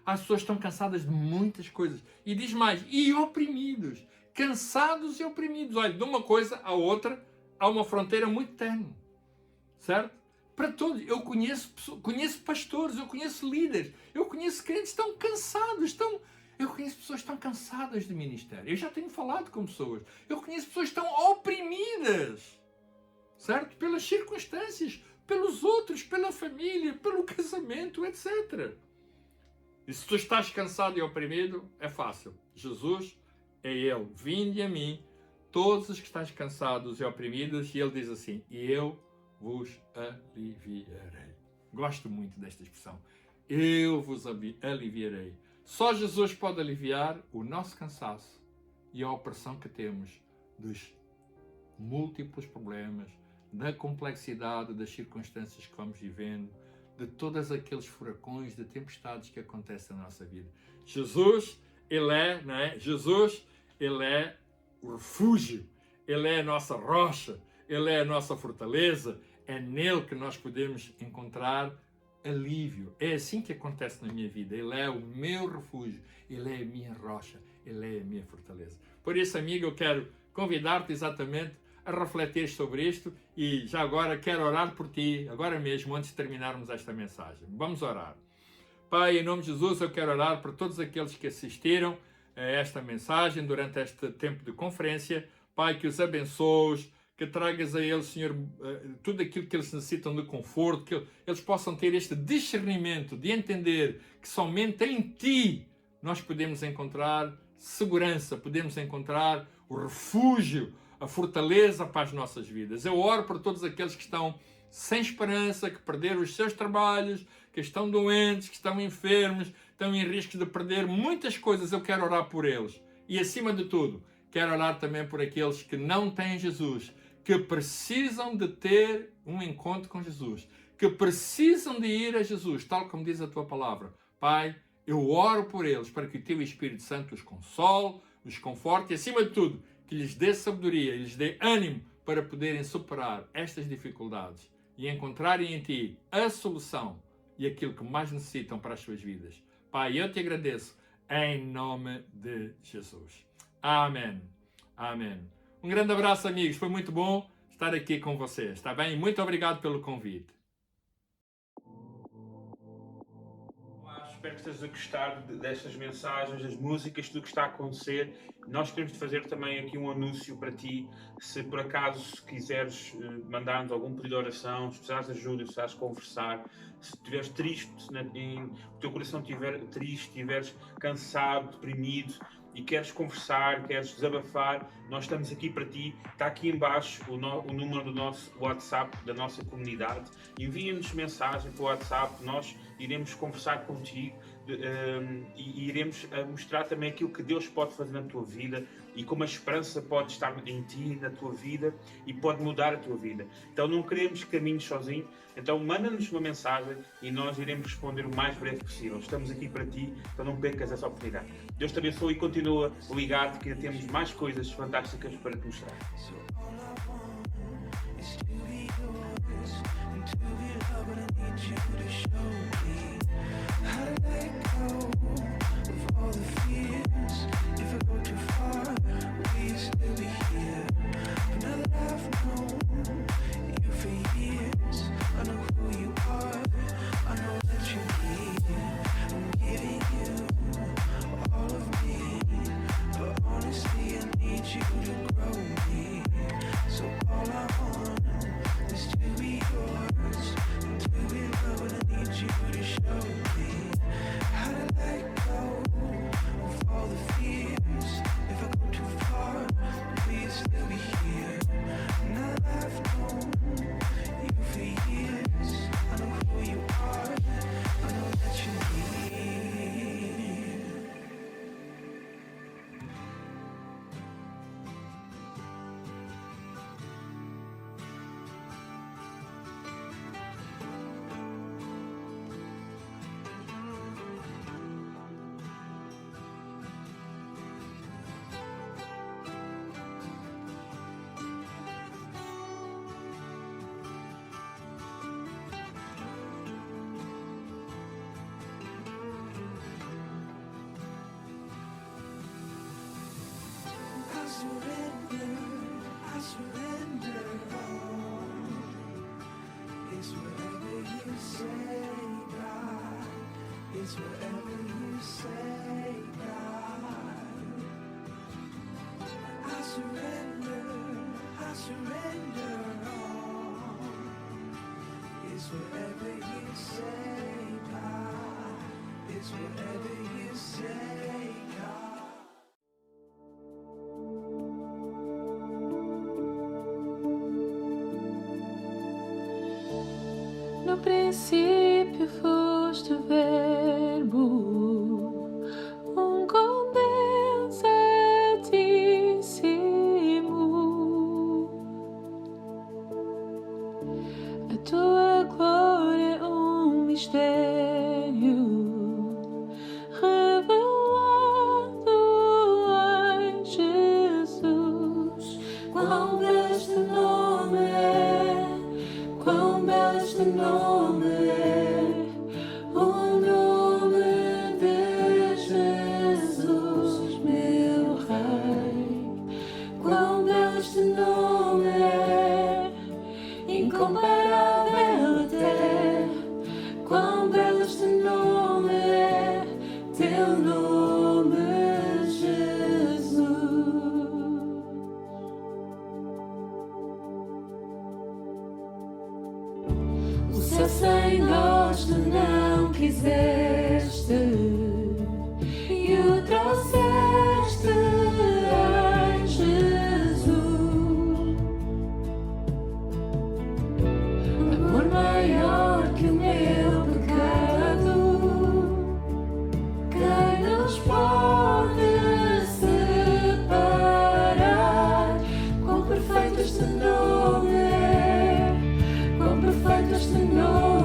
Há pessoas que estão cansadas de muitas coisas. E diz mais, e oprimidos. Cansados e oprimidos. Olha, de uma coisa à outra há uma fronteira muito tênue. Certo? Para todos. Eu conheço pastores, eu conheço líderes, eu conheço crentes que estão cansados, eu conheço pessoas que estão cansadas de ministério. Eu já tenho falado com pessoas. Eu conheço pessoas que estão oprimidas, certo? Pelas circunstâncias, pelos outros, pela família, pelo casamento, etc. E se tu estás cansado e oprimido, é fácil. Jesus é Ele. Vinde a mim, todos os que estáis cansados e oprimidos, e Ele diz assim, e eu vos aliviarei. Gosto muito desta expressão. Eu vos aliviarei. Só Jesus pode aliviar o nosso cansaço e a opressão que temos dos múltiplos problemas, da complexidade das circunstâncias que vamos vivendo, de todos aqueles furacões, de tempestades que acontecem na nossa vida. Jesus, Ele é, não é? Jesus, Ele é o refúgio. Ele é a nossa rocha. Ele é a nossa fortaleza, é nele que nós podemos encontrar alívio. É assim que acontece na minha vida. Ele é o meu refúgio, Ele é a minha rocha, Ele é a minha fortaleza. Por isso, amigo, eu quero convidar-te exatamente a refletir sobre isto e já agora quero orar por ti, agora mesmo, antes de terminarmos esta mensagem. Vamos orar. Pai, em nome de Jesus, eu quero orar por todos aqueles que assistiram a esta mensagem durante este tempo de conferência. Pai, que os abençoes, que tragas a eles, Senhor, tudo aquilo que eles necessitam de conforto, que eles possam ter este discernimento de entender que somente em Ti nós podemos encontrar segurança, podemos encontrar o refúgio, a fortaleza para as nossas vidas. Eu oro por todos aqueles que estão sem esperança, que perderam os seus trabalhos, que estão doentes, que estão enfermos, estão em risco de perder muitas coisas. Eu quero orar por eles. E acima de tudo, quero orar também por aqueles que não têm Jesus, que precisam de ter um encontro com Jesus, que precisam de ir a Jesus, tal como diz a tua palavra. Pai, eu oro por eles para que o teu Espírito Santo os console, os conforte e, acima de tudo, que lhes dê sabedoria e lhes dê ânimo para poderem superar estas dificuldades e encontrarem em ti a solução e aquilo que mais necessitam para as suas vidas. Pai, eu te agradeço em nome de Jesus. Amém. Amém. Um grande abraço, amigos. Foi muito bom estar aqui com vocês, está bem? E muito obrigado pelo convite. Espero que estejas a gostar destas mensagens, das músicas, tudo o que está a acontecer. Nós queremos fazer também aqui um anúncio para ti. Se por acaso quiseres mandar-nos algum pedido de oração, se precisares de ajuda, se precisares conversar, se estiveres triste, o teu coração estiver triste, estiveres cansado, deprimido e queres conversar, queres desabafar, nós estamos aqui para ti. Está aqui em baixo o número do nosso WhatsApp, da nossa comunidade. Envia-nos mensagem para o WhatsApp, nós iremos conversar contigo e iremos mostrar também aquilo que Deus pode fazer na tua vida e como a esperança pode estar em ti, na tua vida, e pode mudar a tua vida. Então não queremos que caminhes sozinho, então manda-nos uma mensagem e nós iremos responder o mais breve possível. Estamos aqui para ti, então não percas essa oportunidade. Deus te abençoe e continua ligado, que ainda temos mais coisas fantásticas para te mostrar. So all I want is to be yours and to be loved, but I need you to show me how to let go of all the fears. If I go too far, will you still be here? But now that I've known you for years, I know who you are, I know that you're here. I'm giving you all of me, but honestly I need you to grow me. So all I want is to be yours and to be loved, and I need you to show me how to let go of all the fears. If I go too far, will you still be here? Now that I've known you for years, I know who you are, I know that you're here. I surrender all. It's whatever you say, God. It's whatever you say, God. I surrender all. It's whatever you say, God. It's whatever you say, God. No princípio foste o verbo, com Deus altíssimo. A tua glória é mistério, revelado em Jesus. Quão belo este nome é, quão belo este nome é, o nome de Jesus, meu Rei. Quão belo este nome é, incomparável até. Quão belo este nome é, teu nome, Jesus. O céu sem nós tu não quiseste e o trouxeste em Jesus. Amor maior que o meu pecado, quem nos pode separar? Quão perfeito este nome é, quão perfeito este nome.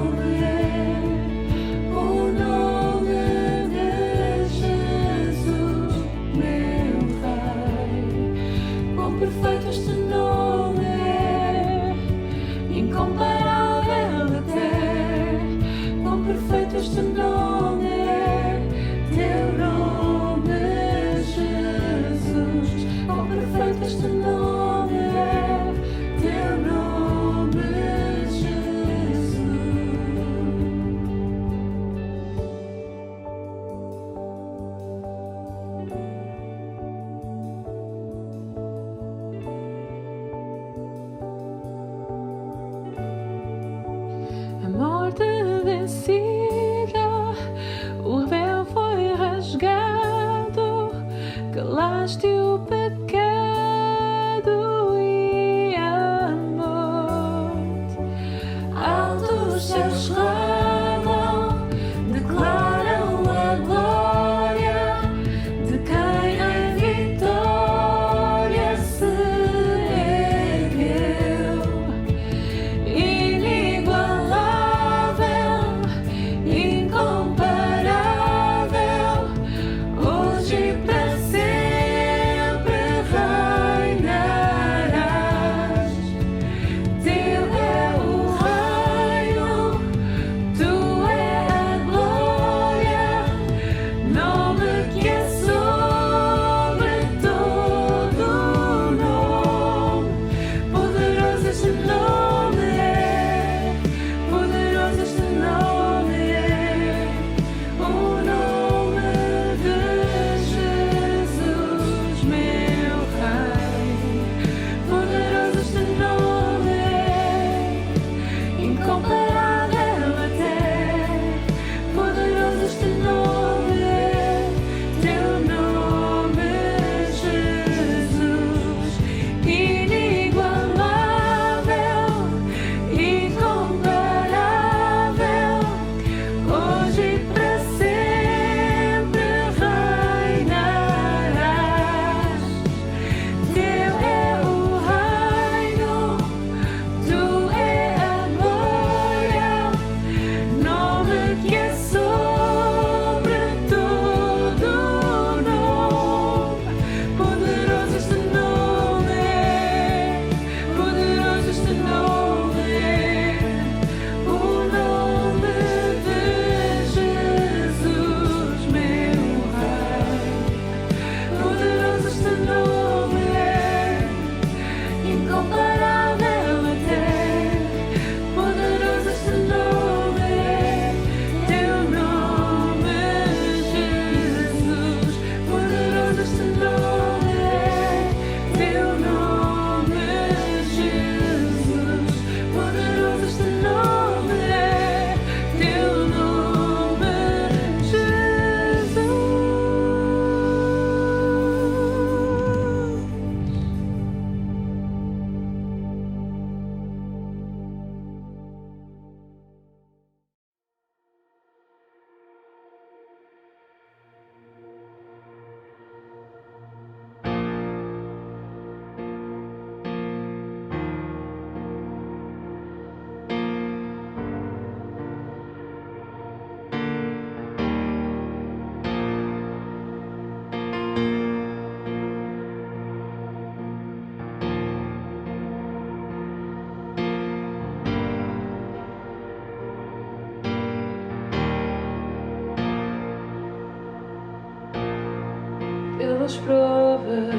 pelas provas,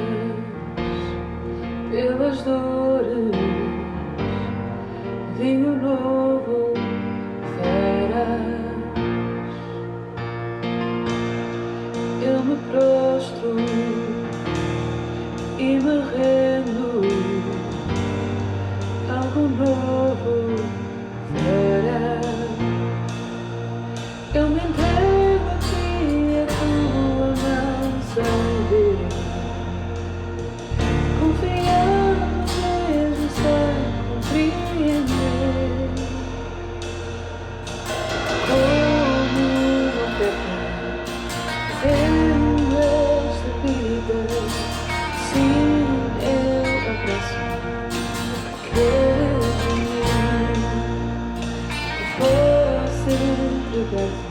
pelas dores, vinho novo farás. Eu me prostro e me rendo, algo novo farás. Eu me entrego a ti, a tua mão saber, confiando mesmo sem compreender, como uma pedra rendo esta vida. Sim, eu abraço o que queres de mim. Eu posso entregar-te.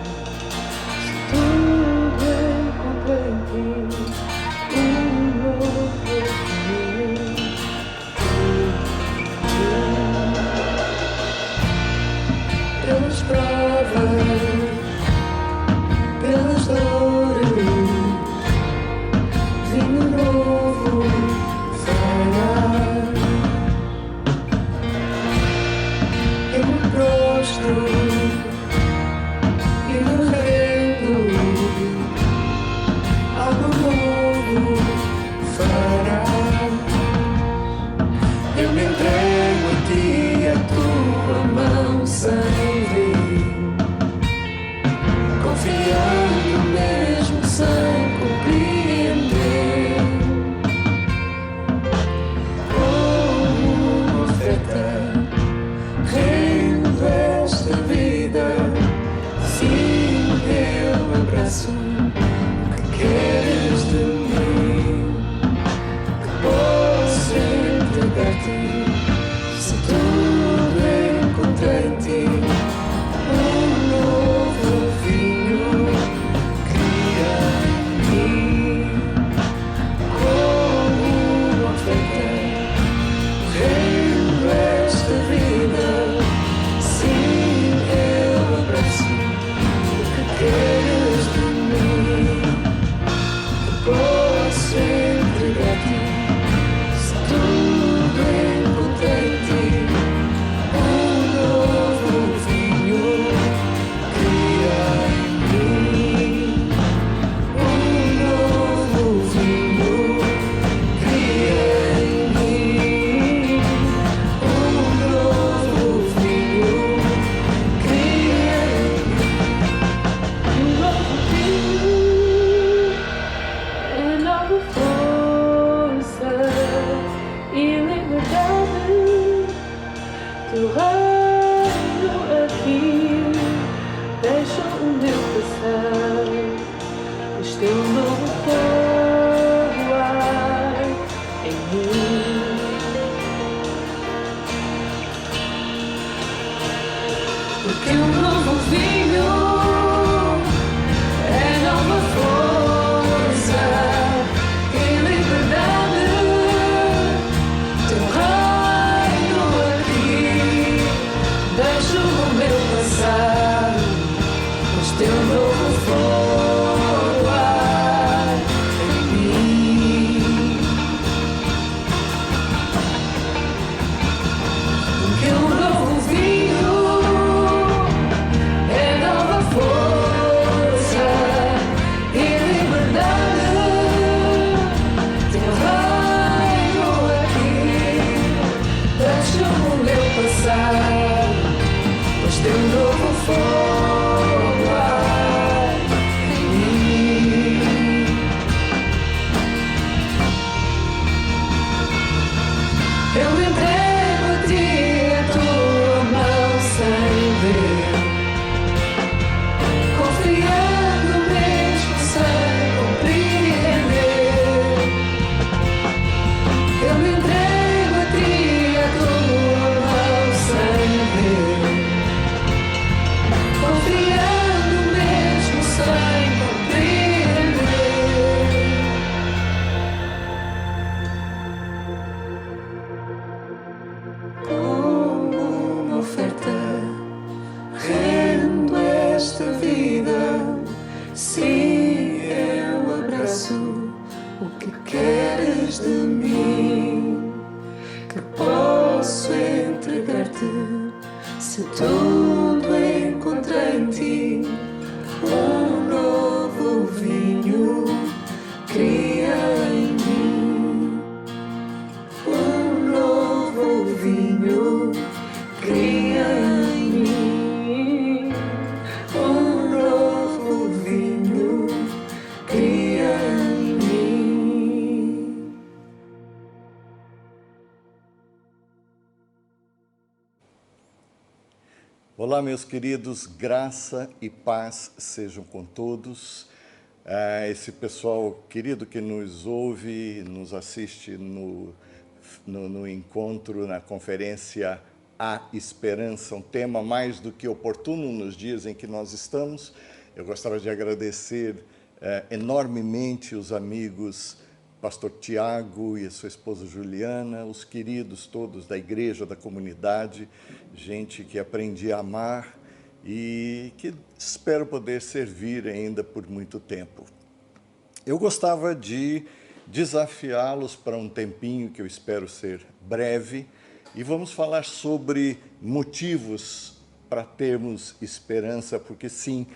Tudo encontrei em ti, novo caminho. Pelas provas, pelas dores, vinho novo farás. Eu me prostro e me rendo, algo novo farás. Eu me entrego a ti, a tua mão sem ver, confiando mesmo sem compreender, como uma oferta rendo esta vida. Sim, eu abraço o que queres de mim, que posso entregar-te. Se tudo encontrei em ti, novo vinho cria em mim, como uma oferta rendo esta vida. Sim, eu abraço o que queres de mim, que posso entregar-te. Se tudo encontrei em ti, novo vinho cria em mim, novo vinho cria em mim, novo vinho cria em mim, novo vinho é nova força e liberdade. Teu reino aqui, deixa o meu passar, pois teu novo fogo há em mim. Porque um novo vinho é nova força e liberdade. Teu reino aqui, deixa o meu passar, pois teu novo fogo há em mim. Porque um novo vinho é nova força e liberdade. Teu reino aqui, deixa o meu passar, pois teu novo fogo há Olá, meus queridos, graça e paz sejam com todos. Esse pessoal querido que nos ouve, nos assiste no encontro, na conferência A Esperança, um tema mais do que oportuno nos dias em que nós estamos. Eu gostaria de agradecer enormemente os amigos Pastor Tiago e a sua esposa Juliana, os queridos todos da igreja, da comunidade, gente que aprendi a amar e que espero poder servir ainda por muito tempo. Eu gostava de desafiá-los para um tempinho que eu espero ser breve e vamos falar sobre motivos para termos esperança, porque sim,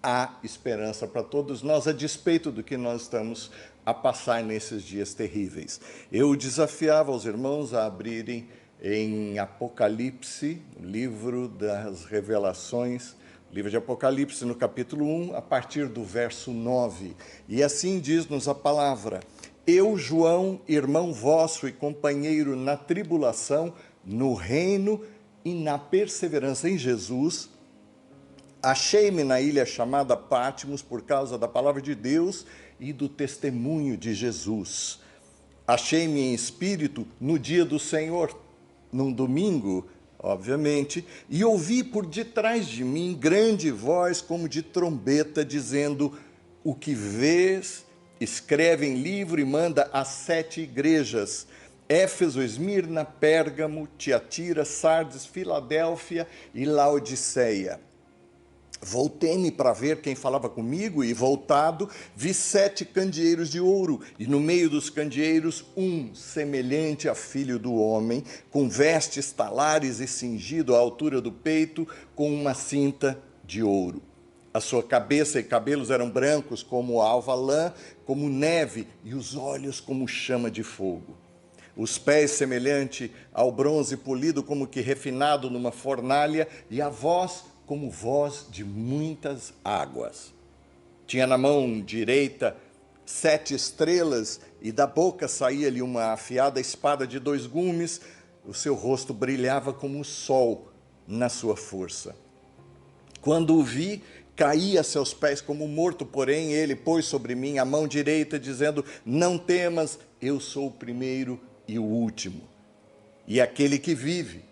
há esperança para todos nós, a despeito do que nós estamos a passar nesses dias terríveis. Eu desafiava os irmãos a abrirem em Apocalipse, o livro das Revelações, livro de Apocalipse, no capítulo 1, a partir do verso 9. E assim diz-nos a palavra: Eu, João, irmão vosso e companheiro na tribulação, no reino e na perseverança em Jesus, achei-me na ilha chamada Patmos por causa da palavra de Deus e do testemunho de Jesus. Achei-me em espírito no dia do Senhor, num domingo, obviamente, e ouvi por detrás de mim grande voz como de trombeta, dizendo: o que vês, escreve em livro e manda às 7 igrejas: Éfeso, Esmirna, Pérgamo, Tiatira, Sardes, Filadélfia e Laodiceia. Voltei-me para ver quem falava comigo e, voltado, vi 7 candeeiros de ouro, e no meio dos candeeiros um semelhante a filho do homem, com vestes talares e cingido à altura do peito com uma cinta de ouro. A sua cabeça e cabelos eram brancos como alva lã, como neve, e os olhos como chama de fogo. Os pés semelhante ao bronze polido, como que refinado numa fornalha, e a voz como voz de muitas águas. Tinha na mão direita 7 estrelas, e da boca saía-lhe uma afiada espada de 2 gumes. O seu rosto brilhava como o sol na sua força. Quando o vi, caí a seus pés como morto, porém ele pôs sobre mim a mão direita, dizendo: não temas, eu sou o primeiro e o último, e aquele que vive.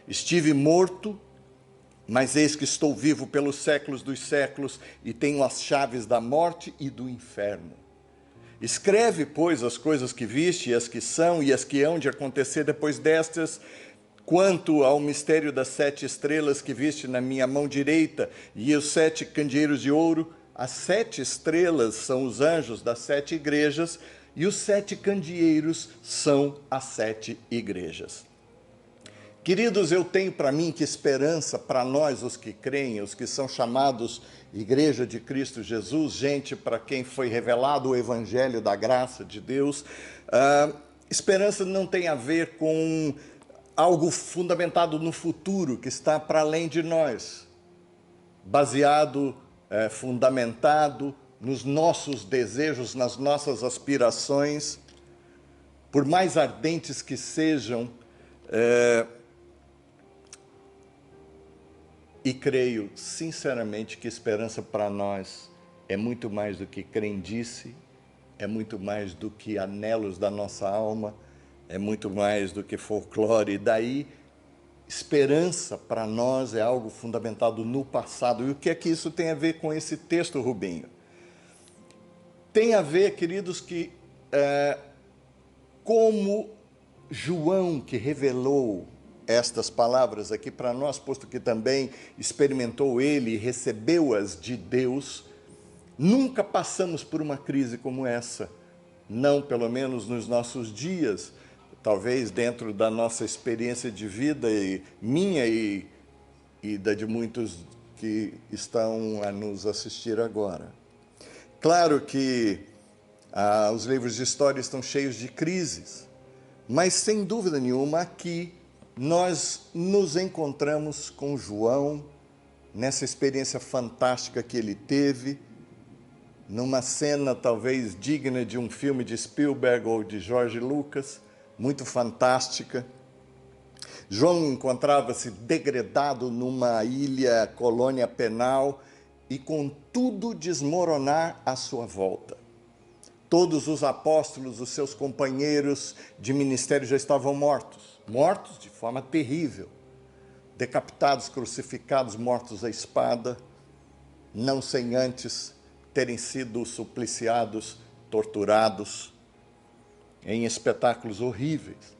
Estive morto, mas eis que estou vivo pelos séculos dos séculos, e tenho as chaves da morte e do inferno. Escreve, pois, as coisas que viste, e as que são, e as que hão de acontecer depois destas. Quanto ao mistério das 7 estrelas que viste na minha mão direita, e os 7 candeeiros de ouro, as 7 estrelas são os anjos das 7 igrejas, e os 7 candeeiros são as 7 igrejas. Queridos, eu tenho para mim que esperança para nós, os que creem, os que são chamados Igreja de Cristo Jesus, gente para quem foi revelado o Evangelho da graça de Deus. Esperança não tem a ver com algo fundamentado no futuro, que está para além de nós, baseado, fundamentado nos nossos desejos, nas nossas aspirações, por mais ardentes que sejam. E creio, sinceramente, que esperança para nós é muito mais do que crendice, é muito mais do que anelos da nossa alma, é muito mais do que folclore. E daí, esperança para nós é algo fundamentado no passado. E o que é que isso tem a ver com esse texto, Rubinho? Tem a ver, queridos, que como João, que revelou estas palavras aqui para nós, posto que também experimentou ele e recebeu-as de Deus, nunca passamos por uma crise como essa, não pelo menos nos nossos dias, talvez dentro da nossa experiência de vida, e minha e da de muitos que estão a nos assistir agora. Claro que os livros de história estão cheios de crises, mas sem dúvida nenhuma aqui nós nos encontramos com João nessa experiência fantástica que ele teve, numa cena talvez digna de um filme de Spielberg ou de George Lucas, muito fantástica. João encontrava-se degradado numa ilha colônia penal e com tudo desmoronar à sua volta. Todos os apóstolos, os seus companheiros de ministério já estavam mortos de forma terrível, decapitados, crucificados, mortos à espada, não sem antes terem sido supliciados, torturados em espetáculos horríveis.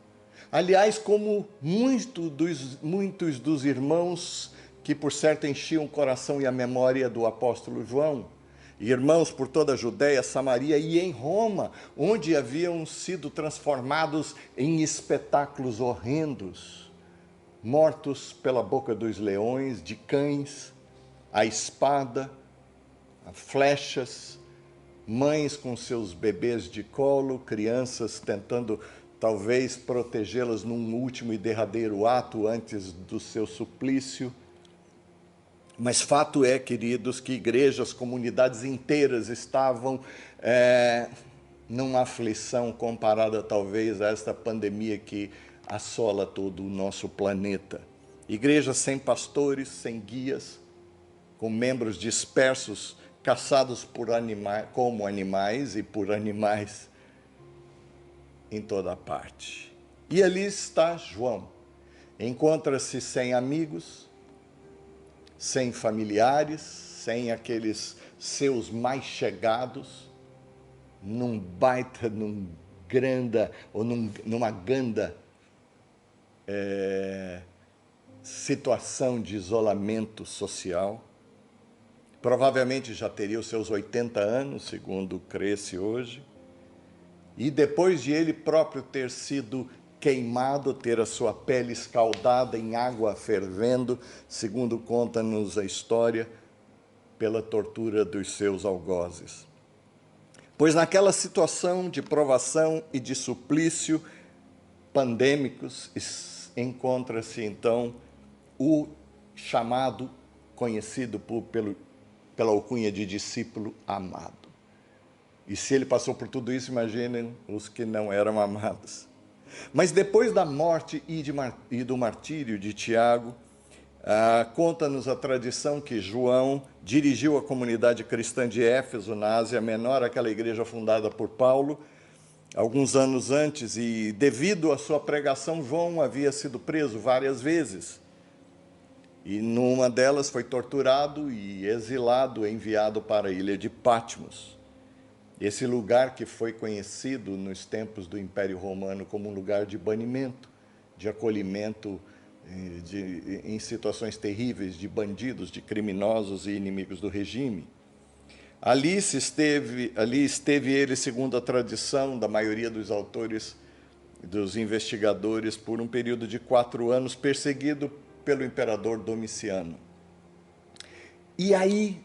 Aliás, como muitos dos irmãos que, por certo, enchiam o coração e a memória do apóstolo João, irmãos por toda a Judéia, Samaria e em Roma, onde haviam sido transformados em espetáculos horrendos, mortos pela boca dos leões, de cães, a espada, a flechas, mães com seus bebês de colo, crianças tentando talvez protegê-las num último e derradeiro ato antes do seu suplício. Mas fato é, queridos, que igrejas, comunidades inteiras estavam numa aflição comparada talvez a esta pandemia que assola todo o nosso planeta. Igrejas sem pastores, sem guias, com membros dispersos, caçados por como animais e por animais em toda parte. E ali está João. Encontra-se sem amigos, sem familiares, sem aqueles seus mais chegados, numa grande situação de isolamento social. Provavelmente já teria os seus 80 anos, segundo crê-se hoje. E depois de ele próprio ter sido queimado, ter a sua pele escaldada em água fervendo, segundo conta-nos a história, pela tortura dos seus algozes. Pois naquela situação de provação e de suplício pandêmicos, encontra-se então o chamado, conhecido pela alcunha de discípulo amado. E se ele passou por tudo isso, imaginem os que não eram amados. Mas depois da morte e do martírio de Tiago, conta-nos a tradição que João dirigiu a comunidade cristã de Éfeso, na Ásia Menor, aquela igreja fundada por Paulo, alguns anos antes, e devido à sua pregação, João havia sido preso várias vezes. E numa delas foi torturado e exilado, enviado para a ilha de Patmos. Esse lugar que foi conhecido nos tempos do Império Romano como um lugar de banimento, de acolhimento em situações terríveis de bandidos, de criminosos e inimigos do regime. Ali esteve ele, segundo a tradição da maioria dos autores, dos investigadores, por um período de 4 anos, perseguido pelo imperador Domiciano. E aí,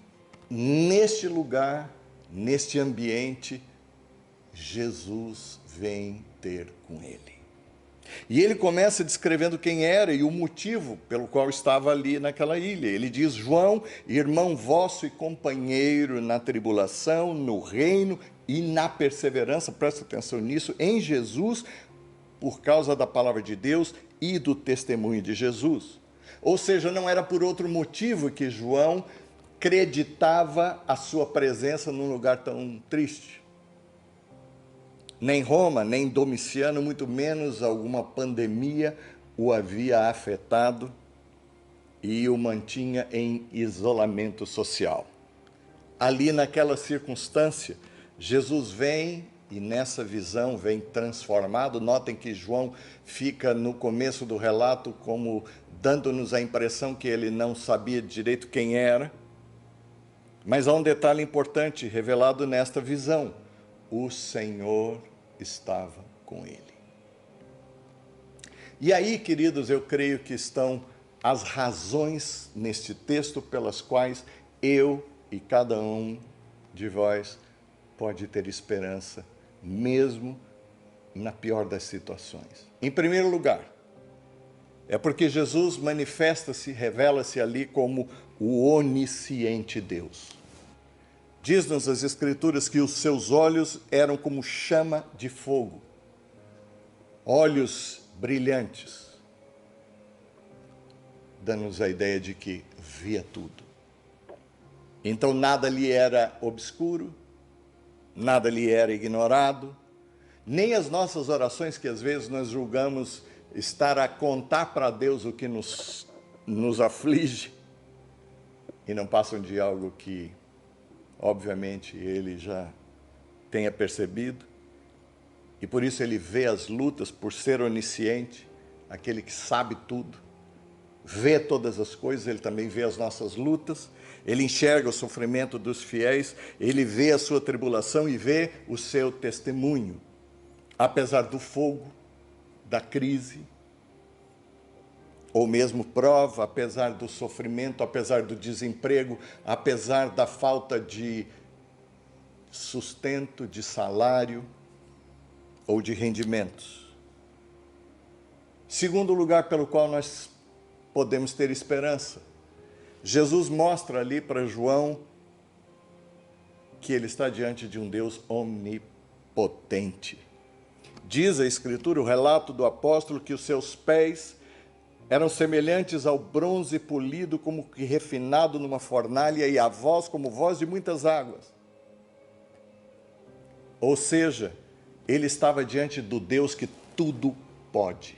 neste lugar, neste ambiente, Jesus vem ter com ele. E ele começa descrevendo quem era e o motivo pelo qual estava ali naquela ilha. Ele diz: João, irmão vosso e companheiro na tribulação, no reino e na perseverança, presta atenção nisso, em Jesus, por causa da palavra de Deus e do testemunho de Jesus. Ou seja, não era por outro motivo que João acreditava a sua presença num lugar tão triste. Nem Roma, nem Domiciano, muito menos alguma pandemia o havia afetado e o mantinha em isolamento social. Ali naquela circunstância, Jesus vem e nessa visão vem transformado. Notem que João fica no começo do relato como dando-nos a impressão que ele não sabia direito quem era. Mas há um detalhe importante revelado nesta visão: o Senhor estava com ele. E aí, queridos, eu creio que estão as razões neste texto pelas quais eu e cada um de vós pode ter esperança, mesmo na pior das situações. Em primeiro lugar, é porque Jesus manifesta-se, revela-se ali como o onisciente Deus. Diz-nos as Escrituras que os seus olhos eram como chama de fogo, olhos brilhantes, dando-nos a ideia de que via tudo. Então nada lhe era obscuro, nada lhe era ignorado, nem as nossas orações, que às vezes nós julgamos estar a contar para Deus o que nos aflige, e não passam de algo que, obviamente, Ele já tenha percebido, e por isso Ele vê as lutas, por ser onisciente, aquele que sabe tudo, vê todas as coisas, Ele também vê as nossas lutas, Ele enxerga o sofrimento dos fiéis, Ele vê a sua tribulação e vê o seu testemunho. Apesar do fogo, da crise, ou mesmo prova, apesar do sofrimento, apesar do desemprego, apesar da falta de sustento, de salário ou de rendimentos. Segundo lugar pelo qual nós podemos ter esperança. Jesus mostra ali para João que ele está diante de um Deus onipotente. Diz a Escritura, o relato do apóstolo, que os seus pés eram semelhantes ao bronze polido, como que refinado numa fornalha, e a voz como voz de muitas águas. Ou seja, ele estava diante do Deus que tudo pode.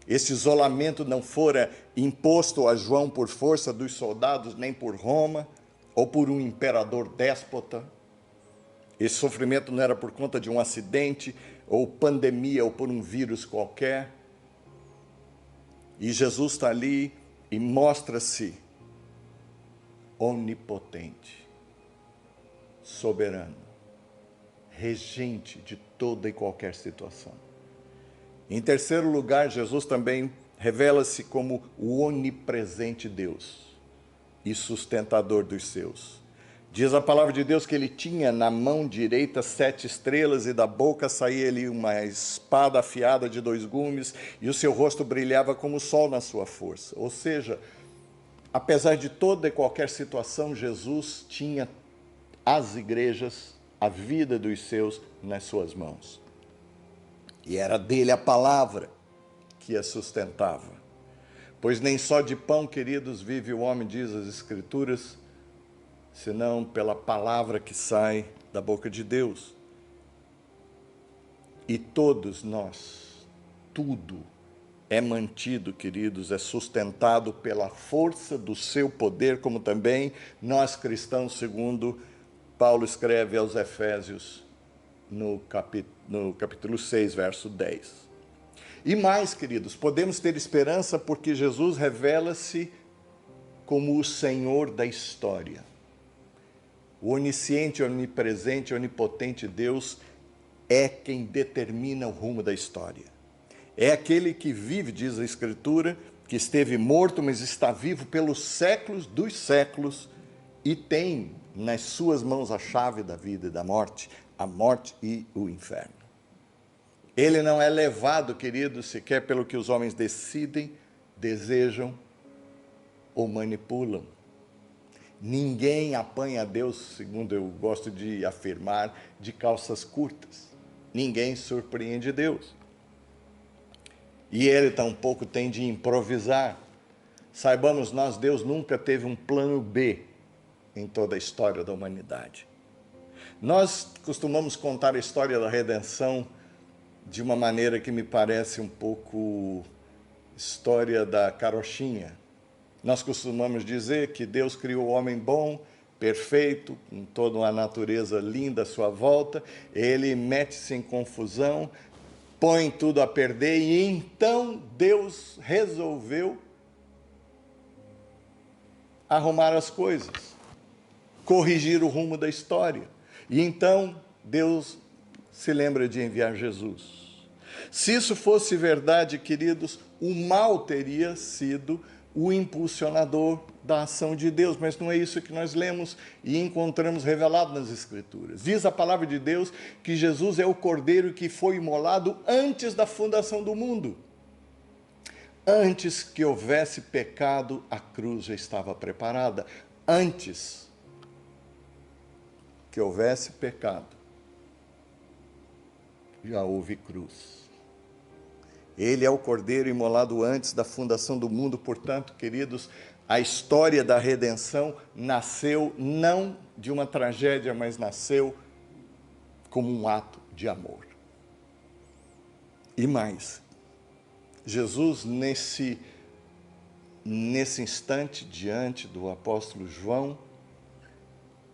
Esse isolamento não fora imposto a João por força dos soldados, nem por Roma, ou por um imperador déspota. Esse sofrimento não era por conta de um acidente, ou pandemia, ou por um vírus qualquer. E Jesus está ali e mostra-se onipotente, soberano, regente de toda e qualquer situação. Em terceiro lugar, Jesus também revela-se como o onipresente Deus e sustentador dos seus. Diz a palavra de Deus que ele tinha na mão direita 7 estrelas e da boca saía-lhe uma espada afiada de 2 gumes e o seu rosto brilhava como o sol na sua força. Ou seja, apesar de toda e qualquer situação, Jesus tinha as igrejas, a vida dos seus nas suas mãos. E era dele a palavra que a sustentava. Pois nem só de pão, queridos, vive o homem, diz as Escrituras, senão pela palavra que sai da boca de Deus. E todos nós, tudo é mantido, queridos, é sustentado pela força do seu poder, como também nós cristãos, segundo Paulo escreve aos Efésios, no capítulo 6, verso 10. E mais, queridos, podemos ter esperança porque Jesus revela-se como o Senhor da história. O onisciente, onipresente, onipotente Deus é quem determina o rumo da história. É aquele que vive, diz a Escritura, que esteve morto, mas está vivo pelos séculos dos séculos e tem nas suas mãos a chave da vida e da morte, a morte e o inferno. Ele não é levado, querido, sequer pelo que os homens decidem, desejam ou manipulam. Ninguém apanha a Deus, segundo eu gosto de afirmar, de calças curtas. Ninguém surpreende Deus. E ele tampouco tem de improvisar. Saibamos nós, Deus nunca teve um plano B em toda a história da humanidade. Nós costumamos contar a história da redenção de uma maneira que me parece um pouco história da carochinha. Nós costumamos dizer que Deus criou o homem bom, perfeito, com toda uma natureza linda à sua volta, ele mete-se em confusão, põe tudo a perder, e então Deus resolveu arrumar as coisas, corrigir o rumo da história. E então Deus se lembra de enviar Jesus. Se isso fosse verdade, queridos, o mal teria sido o impulsionador da ação de Deus, mas não é isso que nós lemos e encontramos revelado nas Escrituras. Diz a palavra de Deus que Jesus é o Cordeiro que foi imolado antes da fundação do mundo. Antes que houvesse pecado, a cruz já estava preparada. Antes que houvesse pecado, já houve cruz. Ele é o Cordeiro imolado antes da fundação do mundo. Portanto, queridos, a história da redenção nasceu não de uma tragédia, mas nasceu como um ato de amor. E mais, Jesus, nesse instante, diante do apóstolo João,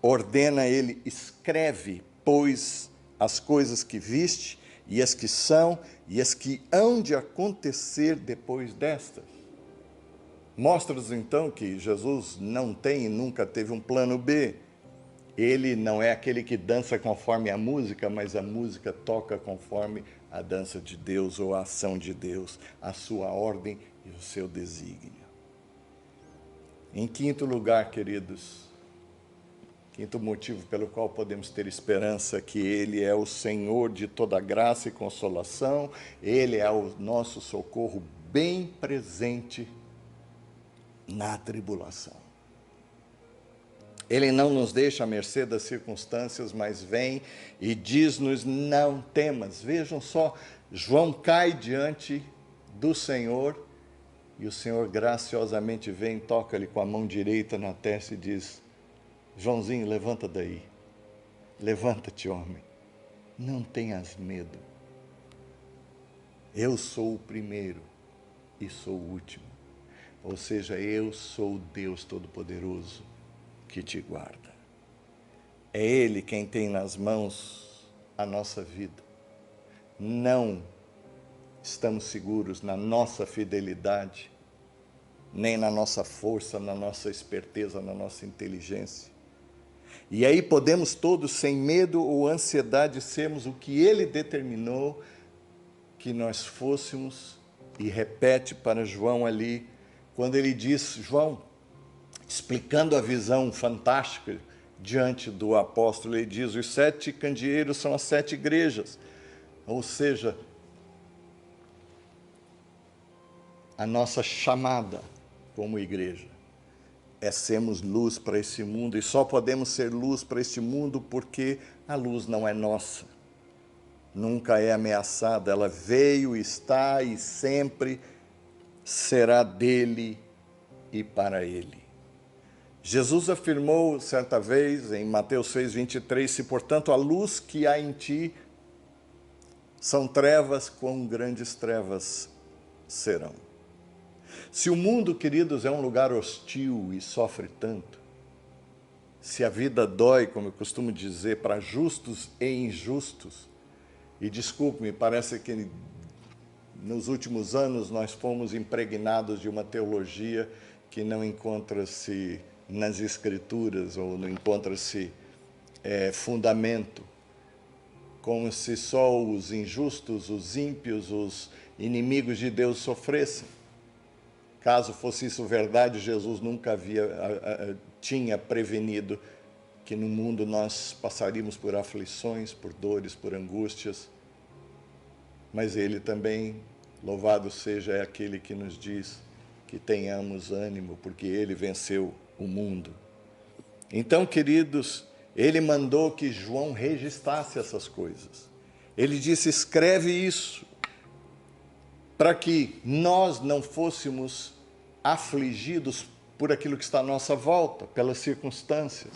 ordena a ele: escreve, pois, as coisas que viste, e as que são, e as que hão de acontecer depois destas. Mostra-nos então que Jesus não tem e nunca teve um plano B. Ele não é aquele que dança conforme a música, mas a música toca conforme a dança de Deus ou a ação de Deus, a sua ordem e o seu desígnio. Em quinto lugar, queridos, quinto motivo pelo qual podemos ter esperança, que Ele é o Senhor de toda graça e consolação, Ele é o nosso socorro bem presente na tribulação. Ele não nos deixa à mercê das circunstâncias, mas vem e diz-nos: não temas. Vejam só, João cai diante do Senhor e o Senhor graciosamente vem, toca-lhe com a mão direita na testa e diz: Joãozinho, levanta daí, levanta-te, homem, não tenhas medo. Eu sou o primeiro e sou o último, ou seja, eu sou o Deus Todo-Poderoso que te guarda. É Ele quem tem nas mãos a nossa vida. Não estamos seguros na nossa fidelidade, nem na nossa força, na nossa esperteza, na nossa inteligência. E aí podemos todos, sem medo ou ansiedade, sermos o que Ele determinou que nós fôssemos, e repete para João ali, quando ele diz, João, explicando a visão fantástica diante do apóstolo, ele diz: os 7 candeeiros são as 7 igrejas, ou seja, a nossa chamada como igreja é sermos luz para esse mundo, e só podemos ser luz para este mundo porque a luz não é nossa, nunca é ameaçada, ela veio, está e sempre será dele e para ele. Jesus afirmou certa vez, em Mateus 6:23, se portanto a luz que há em ti são trevas, quão grandes trevas serão. Se o mundo, queridos, é um lugar hostil e sofre tanto, se a vida dói, como eu costumo dizer, para justos e injustos, e desculpe-me, parece que nos últimos anos nós fomos impregnados de uma teologia que não encontra-se nas Escrituras, ou não encontra-se fundamento, como se só os injustos, os ímpios, os inimigos de Deus sofressem. Caso fosse isso verdade, Jesus nunca tinha prevenido que no mundo nós passaríamos por aflições, por dores, por angústias, mas Ele também, louvado seja, é aquele que nos diz que tenhamos ânimo, porque Ele venceu o mundo. Então, queridos, Ele mandou que João registrasse essas coisas. Ele disse: escreve isso, para que nós não fôssemos afligidos por aquilo que está à nossa volta, pelas circunstâncias,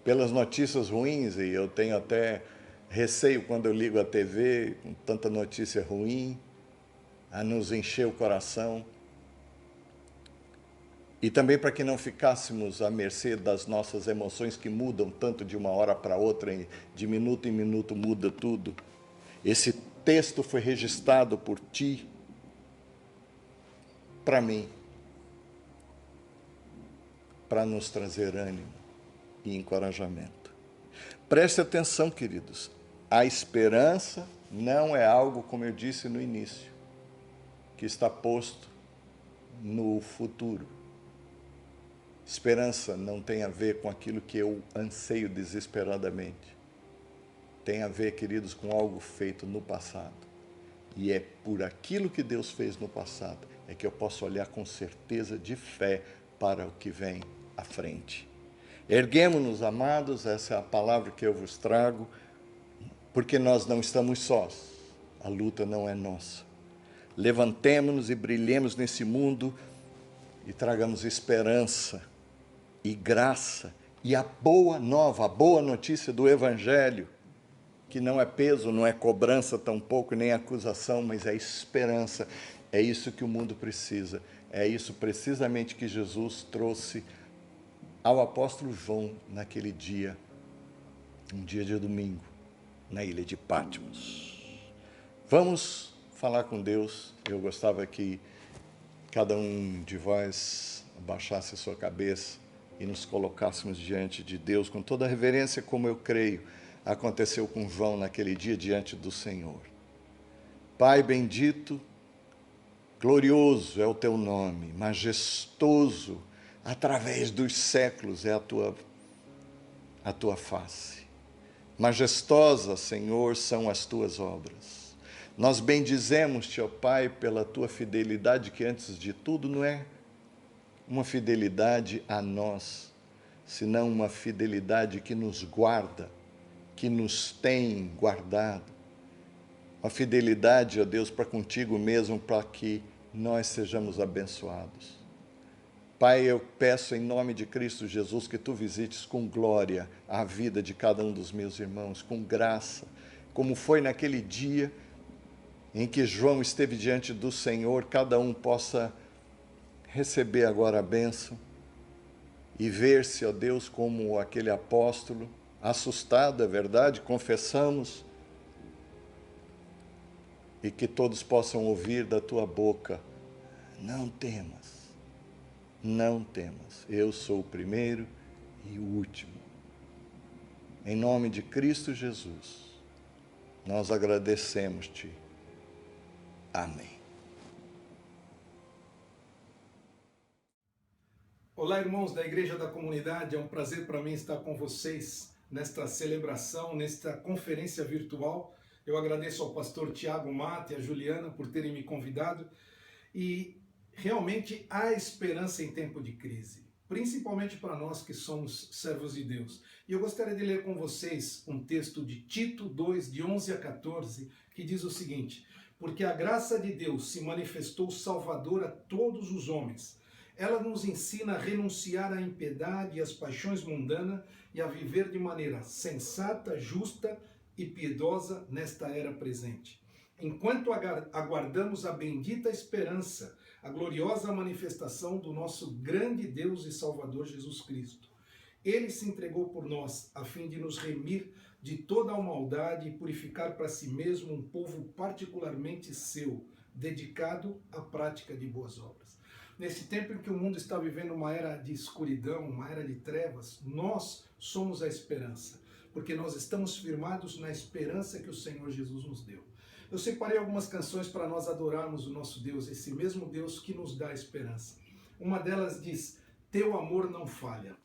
pelas notícias ruins, e eu tenho até receio quando eu ligo a TV, com tanta notícia ruim, a nos encher o coração. E também para que não ficássemos à mercê das nossas emoções que mudam tanto de uma hora para outra, de minuto em minuto muda tudo. Esse texto foi registrado por ti, para mim, para nos trazer ânimo e encorajamento. Preste atenção, queridos, a esperança não é algo, como eu disse no início, que está posto no futuro. Esperança não tem a ver com aquilo que eu anseio desesperadamente. Tem a ver, queridos, com algo feito no passado. E é por aquilo que Deus fez no passado é que eu posso olhar com certeza de fé para o que vem à frente. Erguemo-nos, amados, essa é a palavra que eu vos trago, porque nós não estamos sós. A luta não é nossa. Levantemo-nos e brilhemos nesse mundo e tragamos esperança e graça e a boa nova, a boa notícia do Evangelho, que não é peso, não é cobrança tampouco, nem acusação, mas é esperança. É isso que o mundo precisa. É isso precisamente que Jesus trouxe ao apóstolo João naquele dia, um dia de domingo, na ilha de Patmos. Vamos falar com Deus. Eu gostava que cada um de vós abaixasse a sua cabeça e nos colocássemos diante de Deus com toda a reverência, como eu creio aconteceu com João naquele dia diante do Senhor. Pai bendito, glorioso é o teu nome, majestoso, através dos séculos é a tua face. Majestosa, Senhor, são as tuas obras. Nós bendizemos-te, ó Pai, pela tua fidelidade, que antes de tudo não é uma fidelidade a nós, senão uma fidelidade que nos guarda, que nos tem guardado. Uma fidelidade, ó Deus, para contigo mesmo, para que nós sejamos abençoados. Pai, eu peço em nome de Cristo Jesus que tu visites com glória a vida de cada um dos meus irmãos, com graça, como foi naquele dia em que João esteve diante do Senhor, cada um possa receber agora a bênção e ver-se, ó Deus, como aquele apóstolo, assustado, é verdade, confessamos, e que todos possam ouvir da tua boca: não temas, não temas, eu sou o primeiro e o último. Em nome de Cristo Jesus, nós agradecemos-te. Amém. Olá, irmãos da Igreja da Comunidade, é um prazer para mim estar com vocês nesta celebração, nesta conferência virtual. Eu agradeço ao pastor Tiago Mata e a Juliana por terem me convidado, e realmente há esperança em tempo de crise, principalmente para nós que somos servos de Deus. E eu gostaria de ler com vocês um texto de Tito 2, de 11 a 14, que diz o seguinte: porque a graça de Deus se manifestou salvadora a todos os homens. Ela nos ensina a renunciar à impiedade e às paixões mundanas e a viver de maneira sensata, justa e piedosa nesta era presente. Enquanto aguardamos a bendita esperança, a gloriosa manifestação do nosso grande Deus e Salvador Jesus Cristo. Ele se entregou por nós, a fim de nos remir de toda a maldade e purificar para si mesmo um povo particularmente seu, dedicado à prática de boas obras. Nesse tempo em que o mundo está vivendo uma era de escuridão, uma era de trevas, nós somos a esperança, porque nós estamos firmados na esperança que o Senhor Jesus nos deu. Eu separei algumas canções para nós adorarmos o nosso Deus, esse mesmo Deus que nos dá esperança. Uma delas diz: teu amor não falha.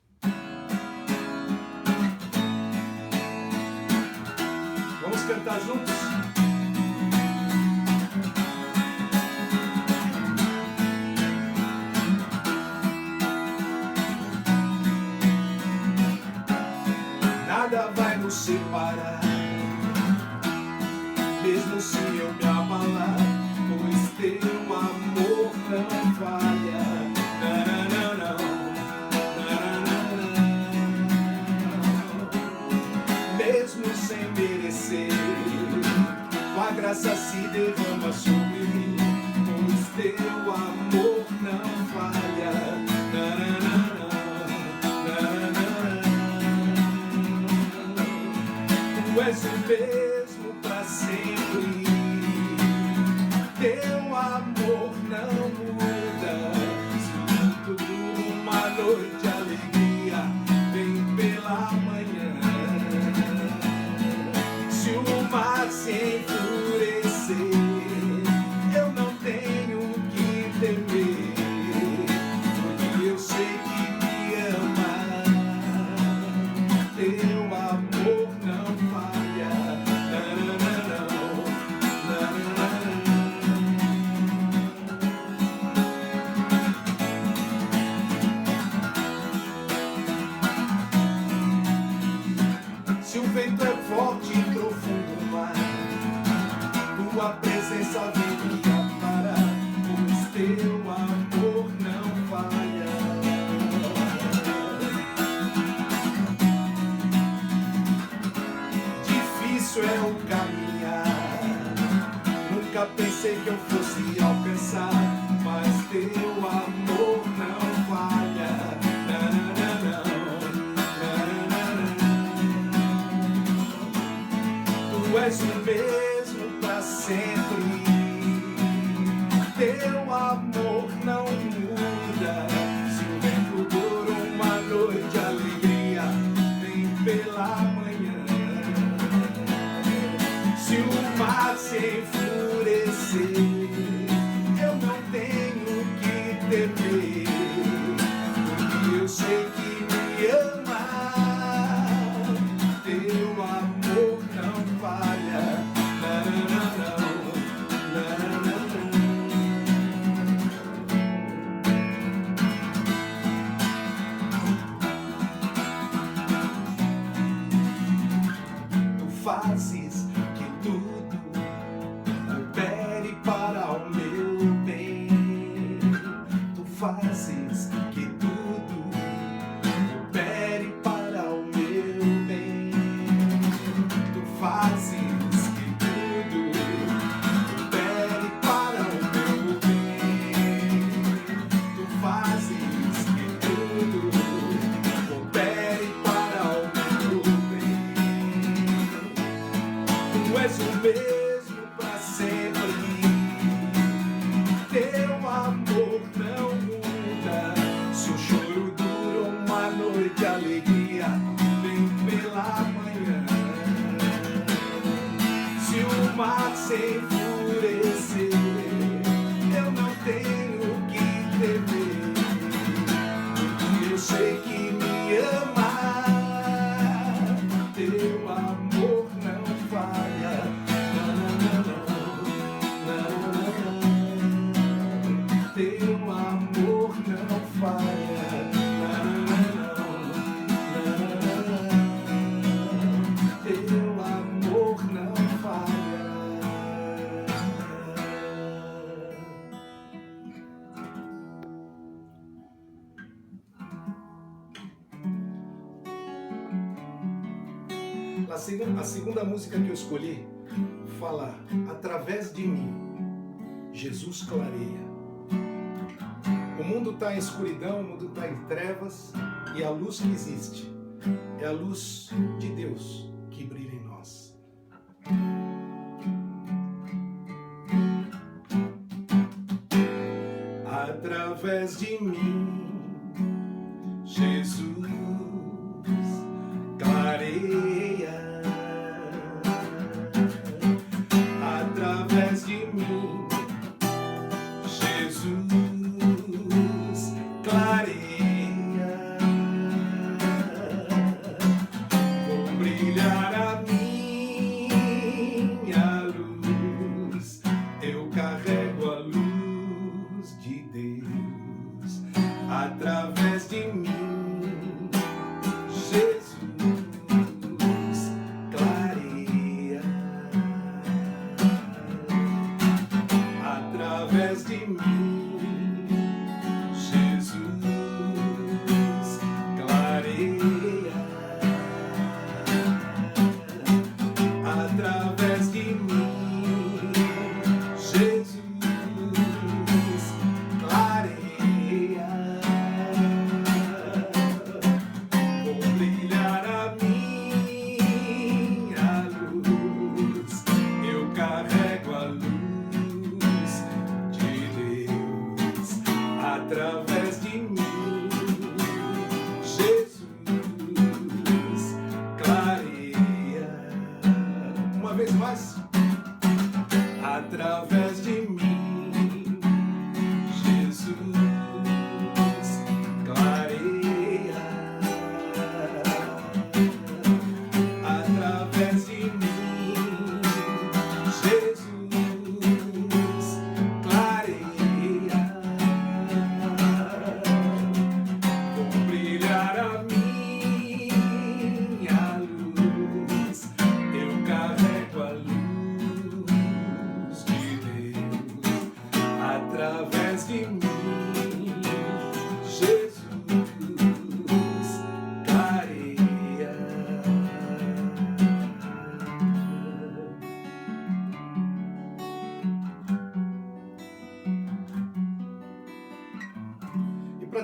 Vamos cantar juntos? Nada vai nos separar, mesmo se eu me abalar, pois teu amor não falha. Mesmo sem merecer, tua graça se derrama sobre mim, pois teu amor não falha. Tu és o mesmo para sempre, teu amor não muda. Se tudo uma noite de alegria vem pela manhã, se o mar se enfurecer, eu não tenho que temer, porque eu sei que me ama. Teu amor não falha. Se o vento é forte e profundo o mar, tua presença vem me amparar. teu amor não falha. Difícil é o caminhar, nunca pensei que eu fosse alcançar, mas teu amor não falha. Tu és o mesmo pra sempre, teu amor não muda. Se o vento por uma noite de alegria vem pela manhã, se o mar se enfurecer, eu não tenho que temer, porque eu sei que me ama. Teu amor não falha. Tu fazes que tudo coopere para o meu bem. Tu fazes que tudo coopere para o meu bem. Tu fazes que tudo coopere para o meu bem. Tu fazes que tudo coopere para o meu bem. Tu és o mesmo para sempre, teu amor não muda. Se o choro dura uma noite, a alegria vem pela manhã. Se o mar se enfurecer, eu não tenho que temer, porque eu sei que me ama. Teu amor não falha. Teu amor não falha. Teu amor não falha. A segunda música que eu escolhi fala: através de mim, Jesus clareia. O mundo está em escuridão, o mundo está em trevas, e a luz que existe é a luz de Deus que brilha em nós. Através de mim, Jesus clareia. Através de mim, Jesus clareia. Vou brilhar a minha luz, eu carrego a luz de Deus. Através de mim, Jesus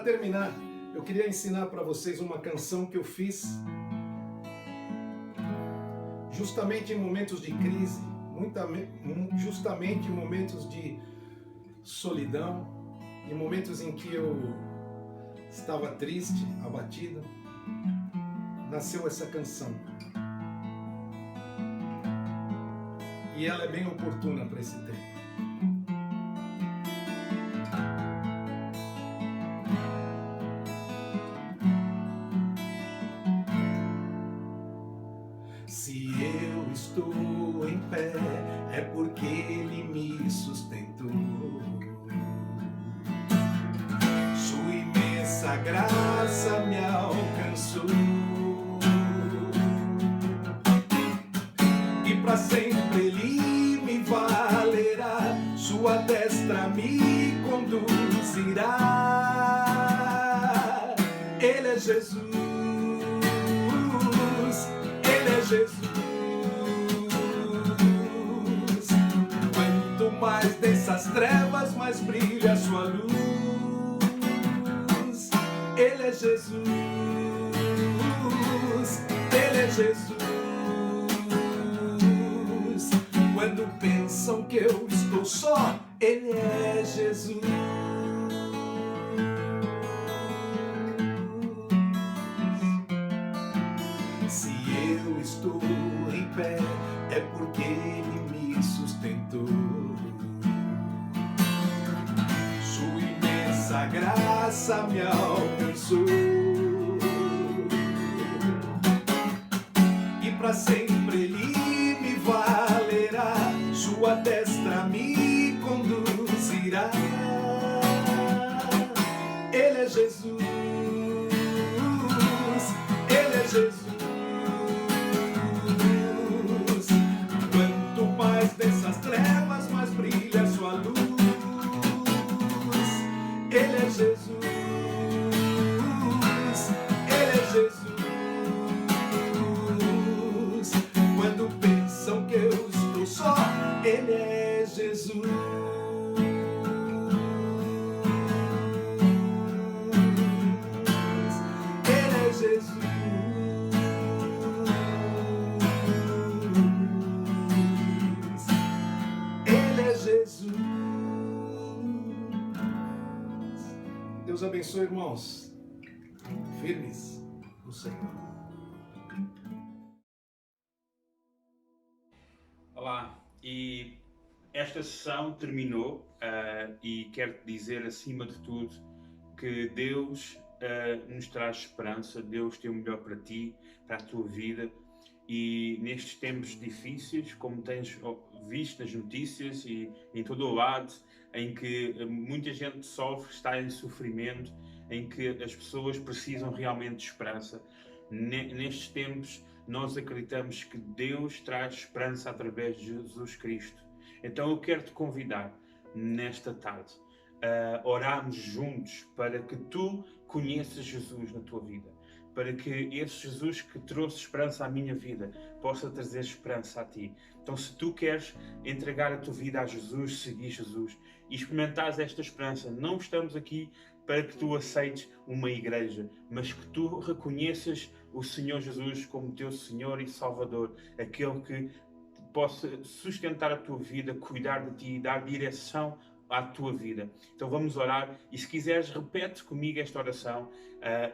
terminar, eu queria ensinar para vocês uma canção que eu fiz justamente em momentos de crise, justamente em momentos de solidão, em momentos em que eu estava triste, abatido. Nasceu essa canção. E ela é bem oportuna para esse tempo. Se eu estou em pé, é porque Ele me sustentou. Sua imensa graça me alcançou. E para sempre Ele me valerá. Sua destra me conduzirá. Ele é Jesus. Ele é Jesus. Quanto mais densas trevas, mais brilha a sua luz. Ele é Jesus. Ele é Jesus. Quando pensam que eu estou só, Ele é Jesus. Estou em pé, é porque Ele me sustentou. Sua imensa graça me alcançou. E para sempre Ele me valerá. Sua destra me conduzirá. Ele é Jesus. Ele é Jesus. Dessas trevas, mais brilha a sua luz. Ele é Jesus. Ele é Jesus. Quando pensam que eu estou só, Ele é Jesus. Ele é Jesus. Jesus. Deus abençoe, irmãos. Firmes no Senhor. Olá, e esta sessão terminou e quero te dizer, acima de tudo, que Deus nos traz esperança. Deus tem o melhor para ti, para a tua vida. E nestes tempos difíceis, como tens visto nas notícias e em todo o lado, em que muita gente sofre, está em sofrimento, em que as pessoas precisam realmente de esperança, nestes tempos nós acreditamos que Deus traz esperança através de Jesus Cristo. Então eu quero te convidar nesta tarde a orarmos juntos para que tu conheças Jesus na tua vida, para que esse Jesus que trouxe esperança à minha vida possa trazer esperança a ti. Então, se tu queres entregar a tua vida a Jesus, seguir Jesus e experimentares esta esperança, não estamos aqui para que tu aceites uma igreja, mas que tu reconheças o Senhor Jesus como teu Senhor e Salvador, aquele que possa sustentar a tua vida, cuidar de ti, dar direção à tua vida. Então vamos orar, e se quiseres repete comigo esta oração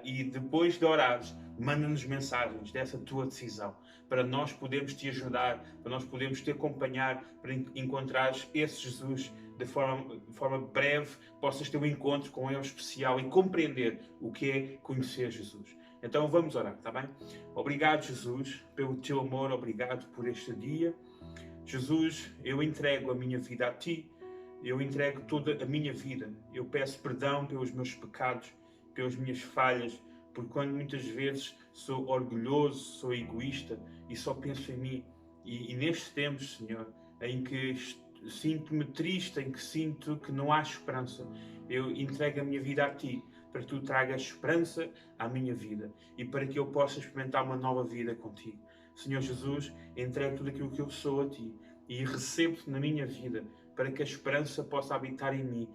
e depois de orares manda-nos mensagens dessa tua decisão, para nós podermos te ajudar, para nós podermos te acompanhar, para encontrares esse Jesus de forma breve, possas ter um encontro com Ele especial e compreender o que é conhecer Jesus. Então vamos orar, está bem? Obrigado, Jesus, pelo teu amor, obrigado por este dia. Jesus, eu entrego a minha vida a ti. Eu entrego toda a minha vida. Eu peço perdão pelos meus pecados, pelas minhas falhas, porque quando muitas vezes sou orgulhoso, sou egoísta e só penso em mim. E nestes tempos, Senhor, em que sinto-me triste, em que sinto que não há esperança, eu entrego a minha vida a Ti, para que Tu tragas esperança à minha vida e para que eu possa experimentar uma nova vida contigo. Senhor Jesus, entrego tudo aquilo que eu sou a Ti e recebo-te na minha vida, para que a esperança possa habitar em mim,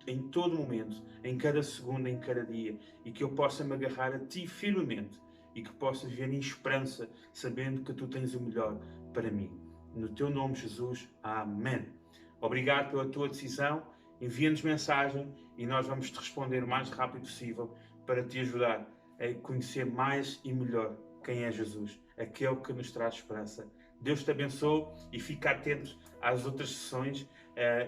em todo momento, em cada segundo, em cada dia, e que eu possa me agarrar a Ti firmemente e que possa viver em esperança, sabendo que Tu tens o melhor para mim. No Teu nome, Jesus. Amém. Obrigado pela Tua decisão. Envia-nos mensagem e nós vamos Te responder o mais rápido possível para Te ajudar a conhecer mais e melhor quem é Jesus, aquele que nos traz esperança. Deus Te abençoe e fica atento às outras sessões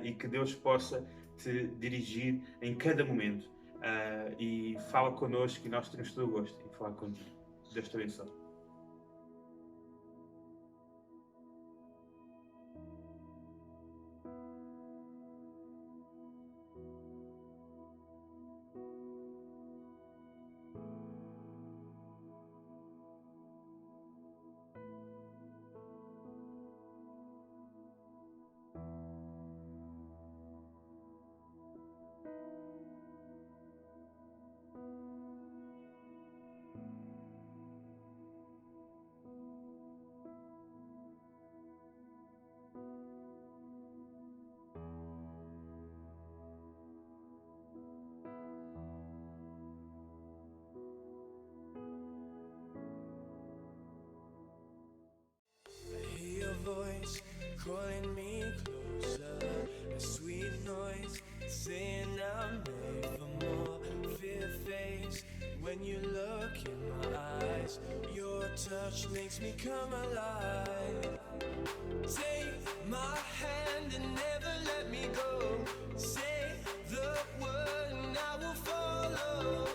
e que Deus possa Te dirigir em cada momento. E fala connosco, e nós temos todo o gosto em falar contigo. Deus Te abençoe. I hear your voice calling me closer, a sweet noise saying I'm made for more. Fear fades when you look in my eyes. Your touch makes me come alive. Take my hand and never let me go. Say the word and I will follow.